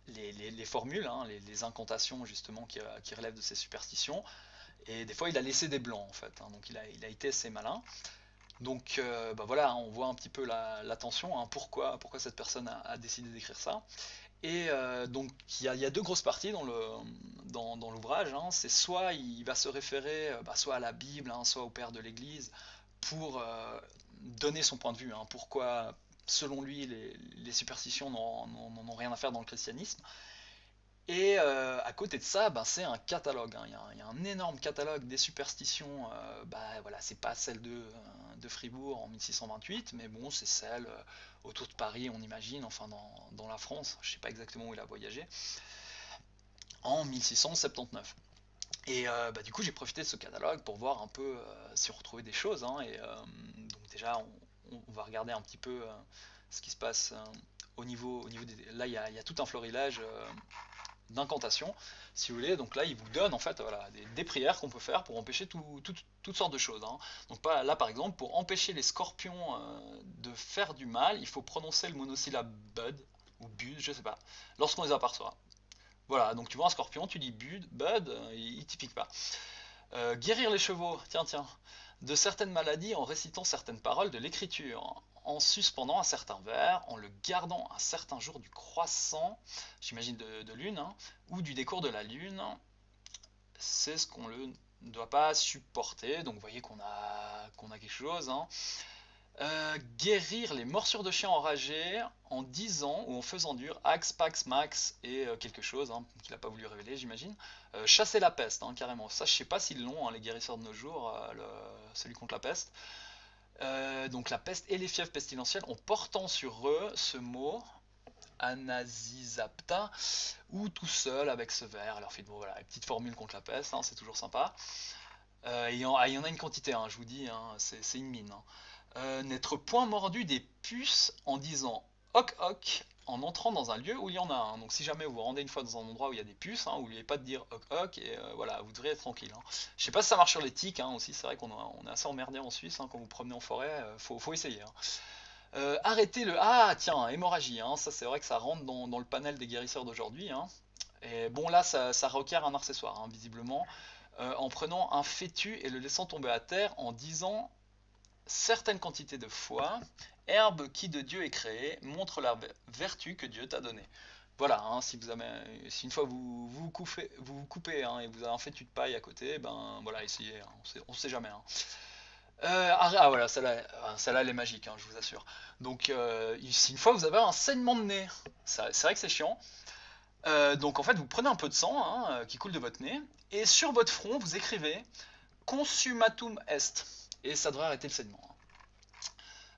les formules, hein, les incantations justement qui relèvent de ces superstitions, et des fois il a laissé des blancs en fait, hein, donc il a été assez malin. Donc voilà, hein, on voit un petit peu la tension, hein, pourquoi cette personne a décidé d'écrire ça. Et donc il y a deux grosses parties dans l'ouvrage, hein. C'est soit il va se référer soit à la Bible, hein, soit au Père de l'Église, pour donner son point de vue, hein, pourquoi selon lui les superstitions n'en ont rien à faire dans le christianisme. Et à côté de ça, c'est un catalogue, hein. Il y a un énorme catalogue des superstitions. Voilà, c'est pas celle de Fribourg en 1628, mais bon, c'est celle autour de Paris, on imagine, enfin dans la France, je sais pas exactement où il a voyagé, en 1679. Et du coup, j'ai profité de ce catalogue pour voir un peu si on retrouvait des choses, hein. Et donc déjà, on va regarder un petit peu ce qui se passe au niveau des... Là, il y a tout un florilège d'incantation, si vous voulez. Donc là, il vous donne en fait voilà, des prières qu'on peut faire pour empêcher toutes sortes de choses, hein. Donc là, par exemple, pour empêcher les scorpions de faire du mal, il faut prononcer le monosyllabe bud ou bud, je sais pas, lorsqu'on les aperçoit. Voilà, donc tu vois un scorpion, tu dis bud, il t'y pique pas. Guérir les chevaux, tiens, de certaines maladies en récitant certaines paroles de l'écriture, en suspendant un certain vers, en le gardant un certain jour du croissant, j'imagine de lune, hein, ou du décours de la lune, c'est ce qu'on ne doit pas supporter. Donc vous voyez qu'on a quelque chose, hein. Guérir les morsures de chiens enragés en 10 ans ou en faisant dur, Axe, Pax, Max et quelque chose qu'il n'a pas voulu révéler, j'imagine. Chasser la peste, carrément. Ça, je sais pas s'ils l'ont, les guérisseurs de nos jours, celui contre la peste. Donc la peste et les fièvres pestilentielles en portant sur eux ce mot, Anasizapta, ou tout seul avec ce verre. Alors, bon, voilà, une petite formule contre la peste, c'est toujours sympa. Il y en a une quantité, je vous dis, c'est une mine. N'être point mordu des puces en disant hoc hoc en entrant dans un lieu où il y en a un. Donc si jamais vous vous rendez une fois dans un endroit où il y a des puces, n'oubliez pas de dire hoc hoc et voilà, vous devriez être tranquille. Je sais pas si ça marche sur les tiques aussi, c'est vrai qu'on est assez emmerdé en Suisse quand vous promenez en forêt, faut essayer. Arrêtez le... Ah tiens, hémorragie, ça c'est vrai que ça rentre dans le panel des guérisseurs d'aujourd'hui. Et bon là ça requiert un accessoire, visiblement. En prenant un fétu et le laissant tomber à terre en disant certaines quantités de foi, herbe qui de Dieu est créée, montre la vertu que Dieu t'a donnée. Voilà, si une fois vous coupez et vous avez un fétu de paille à côté, ben voilà, essayez, on sait jamais. Voilà, celle-là elle est magique, je vous assure. Donc si une fois vous avez un saignement de nez, c'est vrai que c'est chiant. Donc en fait vous prenez un peu de sang qui coule de votre nez et sur votre front vous écrivez consumatum est et ça devrait arrêter le saignement.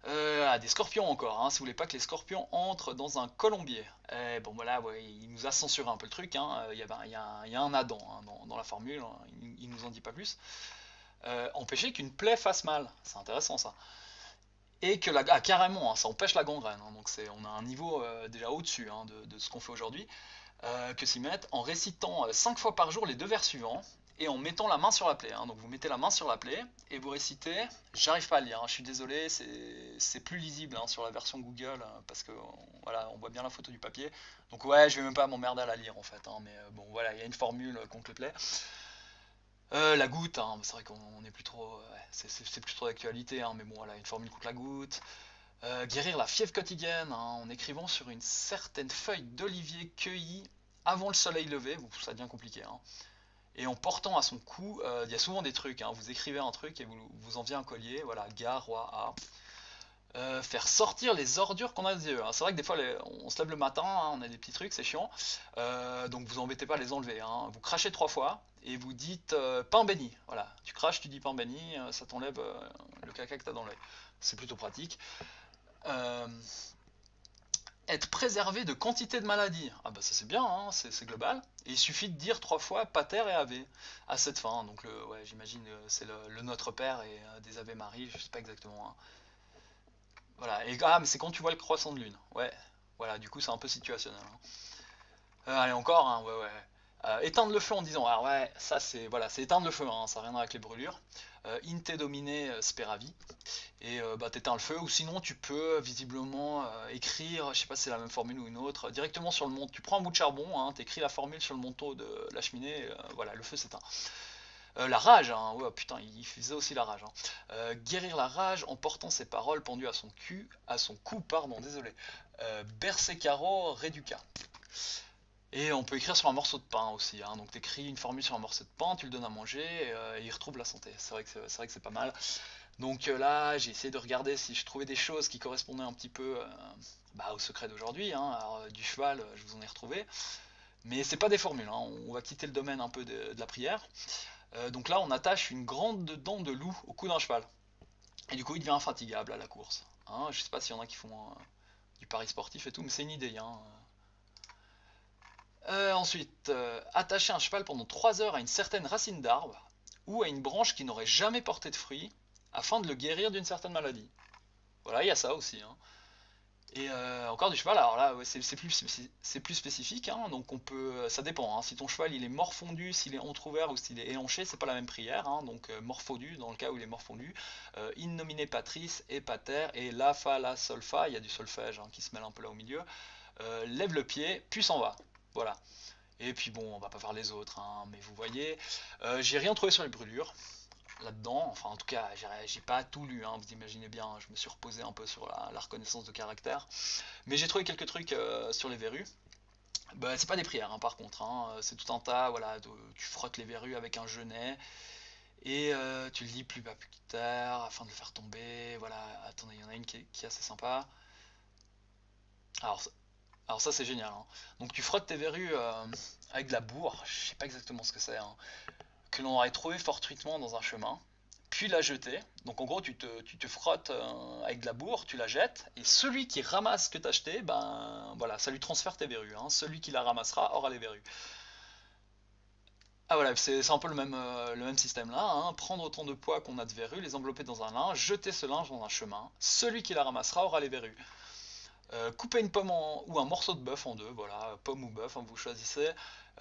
Des scorpions encore, si vous voulez pas que les scorpions entrent dans un colombier. Bon voilà, il nous a censuré un peu le truc, il y a un Adam dans la formule, il nous en dit pas plus. Empêcher qu'une plaie fasse mal, c'est intéressant ça. Et que carrément, ça empêche la gangrène, donc on a un niveau déjà au-dessus de ce qu'on fait aujourd'hui. Que s'y mettre en récitant 5 fois par jour les 2 vers suivants et en mettant la main sur la plaie. Donc vous mettez la main sur la plaie et vous récitez, j'arrive pas à lire, je suis désolé, c'est plus lisible sur la version Google parce que voilà, on voit bien la photo du papier. Donc ouais, je vais même pas m'emmerder à la lire en fait, mais bon voilà, il y a une formule contre les plaies. La goutte, c'est vrai qu'on est plus trop, c'est plus trop d'actualité, mais bon voilà, une formule contre la goutte. Guérir la fièvre quotidienne en écrivant sur une certaine feuille d'olivier cueillie avant le soleil levé, ça devient compliqué. Et en portant à son cou, il y a souvent des trucs, vous écrivez un truc et vous en vient un collier, voilà, gare, roi, a. Faire sortir les ordures qu'on a des yeux. C'est vrai que des fois on se lève le matin, on a des petits trucs, c'est chiant. Donc vous embêtez pas à les enlever. Vous crachez 3 fois et vous dites pain béni. Voilà, tu craches, tu dis pain béni, ça t'enlève le caca que t'as dans l'œil. C'est plutôt pratique. Être préservé de quantité de maladies. Ah bah ça c'est bien, c'est global. Et il suffit de dire 3 fois Pater et Ave à cette fin. Donc j'imagine c'est le Notre Père et des Ave Marie, je sais pas exactement. Voilà, et mais c'est quand tu vois le croissant de lune. Ouais, voilà, du coup c'est un peu situationnel. Allez encore, ouais. Éteindre le feu en disant, alors ouais, ça c'est éteindre le feu, ça n'a rien à voir avec les brûlures. Inte domine speravi. Et t'éteins le feu, ou sinon tu peux visiblement écrire, je sais pas si c'est la même formule ou une autre, directement sur le manteau. Tu prends un bout de charbon, t'écris la formule sur le manteau de la cheminée, voilà, le feu s'éteint. La rage, ouais, putain, il faisait aussi la rage. Guérir la rage en portant ses paroles pendues à son cou, pardon, désolé. Bersecaro Reduca. Et on peut écrire sur un morceau de pain aussi, donc t'écris une formule sur un morceau de pain, tu le donnes à manger, et il retrouve la santé. C'est vrai que c'est pas mal. Donc là, j'ai essayé de regarder si je trouvais des choses qui correspondaient un petit peu au secret d'aujourd'hui. Alors, du cheval, je vous en ai retrouvé. Mais c'est pas des formules, on va quitter le domaine un peu de la prière. Donc là, on attache une grande dent de loup au cou d'un cheval. Et du coup, il devient infatigable à la course. Je sais pas s'il y en a qui font du pari sportif et tout, mais c'est une idée. Ensuite, attacher un cheval pendant 3 heures à une certaine racine d'arbre ou à une branche qui n'aurait jamais porté de fruits afin de le guérir d'une certaine maladie. Voilà, il y a ça aussi. Et encore du cheval, alors là c'est plus spécifique, donc ça dépend, si ton cheval il est morfondu, s'il est entrouvert ou s'il est éhanché, c'est pas la même prière, donc morfondu dans le cas où il est morfondu, in nomine patris et pater, et la fa la sol fa, il y a du solfège qui se mêle un peu là au milieu, lève le pied, puis s'en va, voilà. Et puis bon, on va pas faire les autres, mais vous voyez, j'ai rien trouvé sur les brûlures là-dedans, enfin en tout cas j'ai pas tout lu, vous imaginez bien, je me suis reposé un peu sur la reconnaissance de caractère, mais j'ai trouvé quelques trucs sur les verrues. C'est pas des prières par contre, c'est tout un tas, voilà, tu frottes les verrues avec un genêt Et tu le lis plus bas plus tard afin de le faire tomber. Voilà, attendez, il y en a une qui est assez sympa. Alors, alors ça c'est génial, hein. Donc tu frottes tes verrues avec de la bourre, je sais pas exactement ce que c'est, hein, que l'on aurait trouvé fortuitement dans un chemin, puis la jeter. Donc en gros tu te frottes avec de la bourre, tu la jettes, et celui qui ramasse ce que tu as acheté, ben voilà, ça lui transfère tes verrues, hein. Celui qui la ramassera aura les verrues. Ah voilà, c'est un peu le même système là, hein. Prendre autant de poids qu'on a de verrues, les envelopper dans un linge, jeter ce linge dans un chemin. Celui qui la ramassera aura les verrues. Couper une pomme ou un morceau de bœuf en deux, voilà, pomme ou bœuf, hein, vous choisissez.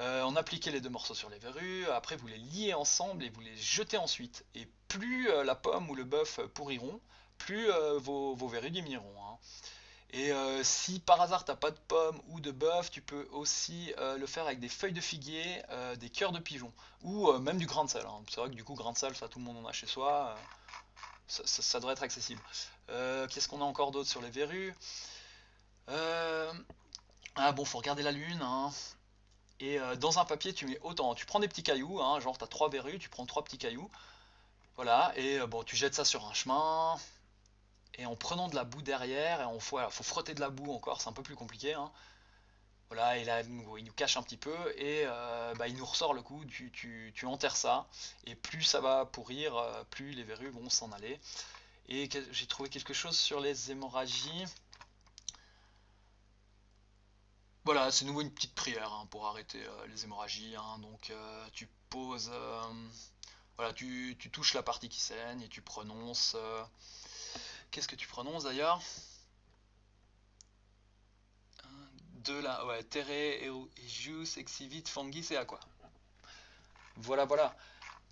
En appliquer les deux morceaux sur les verrues, après vous les liez ensemble et vous les jetez ensuite. Et plus la pomme ou le bœuf pourriront, plus vos verrues diminueront, hein. Et si par hasard t'as pas de pomme ou de bœuf, tu peux aussi le faire avec des feuilles de figuier, des cœurs de pigeon, ou même du grain de sel, hein. C'est vrai que du coup grain de sel, ça tout le monde en a chez soi, ça devrait être accessible. Qu'est-ce qu'on a encore d'autre sur les verrues? Euh, Ah bon, faut regarder la lune, hein. Et dans un papier, tu mets autant. Tu prends des petits cailloux, hein, genre t'as trois verrues, tu prends trois petits cailloux. Voilà, et bon, tu jettes ça sur un chemin. Et en prenant de la boue derrière, et voilà, faut frotter de la boue encore, c'est un peu plus compliqué, hein. Voilà, et là, il nous cache un petit peu, et bah, il nous ressort le coup, tu enterres ça, et plus ça va pourrir, plus les verrues vont s'en aller. Et j'ai trouvé quelque chose sur les hémorragies. Voilà, c'est nouveau une petite prière, hein, pour arrêter les hémorragies, hein. Donc tu poses, voilà, tu touches la partie qui saigne et tu prononces. Qu'est-ce que tu prononces d'ailleurs? De la, ouais, terre eius exivit fangis et aqua. Voilà, voilà.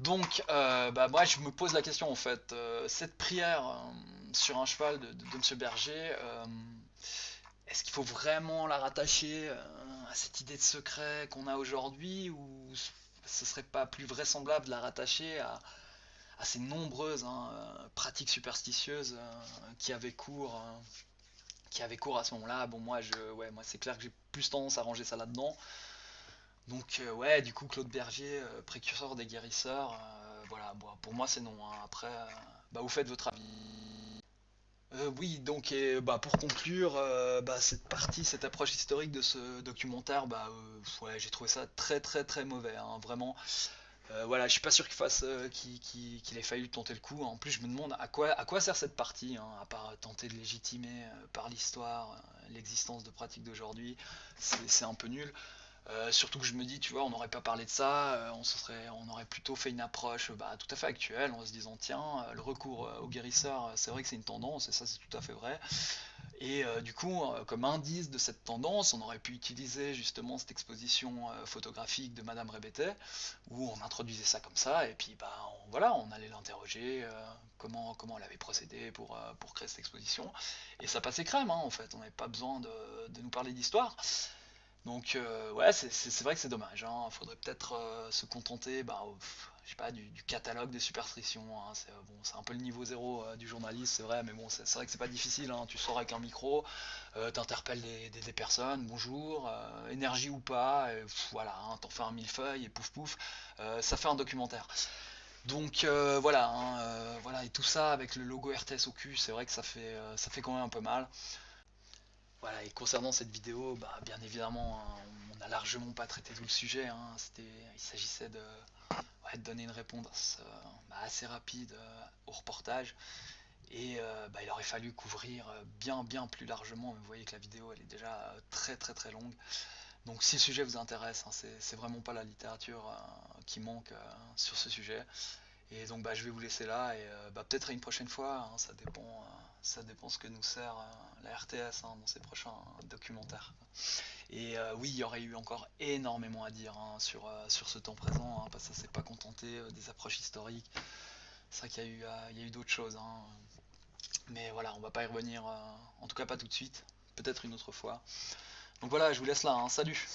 Donc, bah, moi je me pose la question en fait, cette prière sur un cheval de Monsieur Berger, est-ce qu'il faut vraiment la rattacher à cette idée de secret qu'on a aujourd'hui, ou ce serait pas plus vraisemblable de la rattacher à ces nombreuses, hein, pratiques superstitieuses qui avaient cours à ce moment-là? Bon, ouais, moi c'est clair que j'ai plus tendance à ranger ça là-dedans. Donc ouais, du coup Claude Berger, précurseur des guérisseurs, voilà, bon, pour moi c'est non, hein. Après, bah, vous faites votre avis. Oui, donc bah, pour conclure, bah, cette partie, cette approche historique de ce documentaire, bah, ouais, j'ai trouvé ça très très très mauvais, hein, vraiment. Voilà, je suis pas sûr qu'il ait fallu tenter le coup. En plus, je me demande à quoi sert cette partie, hein, à part tenter de légitimer par l'histoire l'existence de pratiques d'aujourd'hui. C'est un peu nul. Surtout que je me dis, tu vois, on n'aurait pas parlé de ça, on aurait plutôt fait une approche, bah, tout à fait actuelle, en se disant, tiens, le recours aux guérisseurs, c'est vrai que c'est une tendance, et ça c'est tout à fait vrai. Et du coup, comme indice de cette tendance, on aurait pu utiliser justement cette exposition photographique de Madame Rébétet, où on introduisait ça comme ça, et puis bah, voilà, on allait l'interroger, comment elle avait procédé pour créer cette exposition. Et ça passait crème, hein, en fait, on n'avait pas besoin de nous parler d'histoire. Donc ouais, c'est vrai que c'est dommage, hein. Faudrait peut-être se contenter, bah, je sais pas, du catalogue des superstitions, hein. C'est bon, c'est un peu le niveau zéro du journaliste, c'est vrai, mais bon, c'est vrai que c'est pas difficile, hein. Tu sors avec un micro, t'interpelles des personnes, bonjour, énergie ou pas, et, voilà, hein, t'en fais un millefeuille et pouf pouf, ça fait un documentaire. Donc voilà, hein, voilà, et tout ça avec le logo RTS au cul, c'est vrai que ça fait quand même un peu mal. Voilà, et concernant cette vidéo, bah, bien évidemment, hein, on n'a largement pas traité tout le sujet, hein. Il s'agissait ouais, de donner une réponse bah, assez rapide au reportage. Et bah, il aurait fallu couvrir bien plus largement. Mais vous voyez que la vidéo elle est déjà très très très longue. Donc si le sujet vous intéresse, hein, c'est vraiment pas la littérature qui manque sur ce sujet. Et donc bah, je vais vous laisser là, et bah, peut-être une prochaine fois, hein, ça dépend ce que nous sert la RTS, hein, dans ses prochains documentaires. Et oui, il y aurait eu encore énormément à dire, hein, sur ce temps présent, hein, parce que ça s'est pas contenté des approches historiques. C'est vrai qu'il y a eu d'autres choses, hein. Mais voilà, on va pas y revenir, en tout cas pas tout de suite, peut-être une autre fois. Donc voilà, je vous laisse là, hein, salut.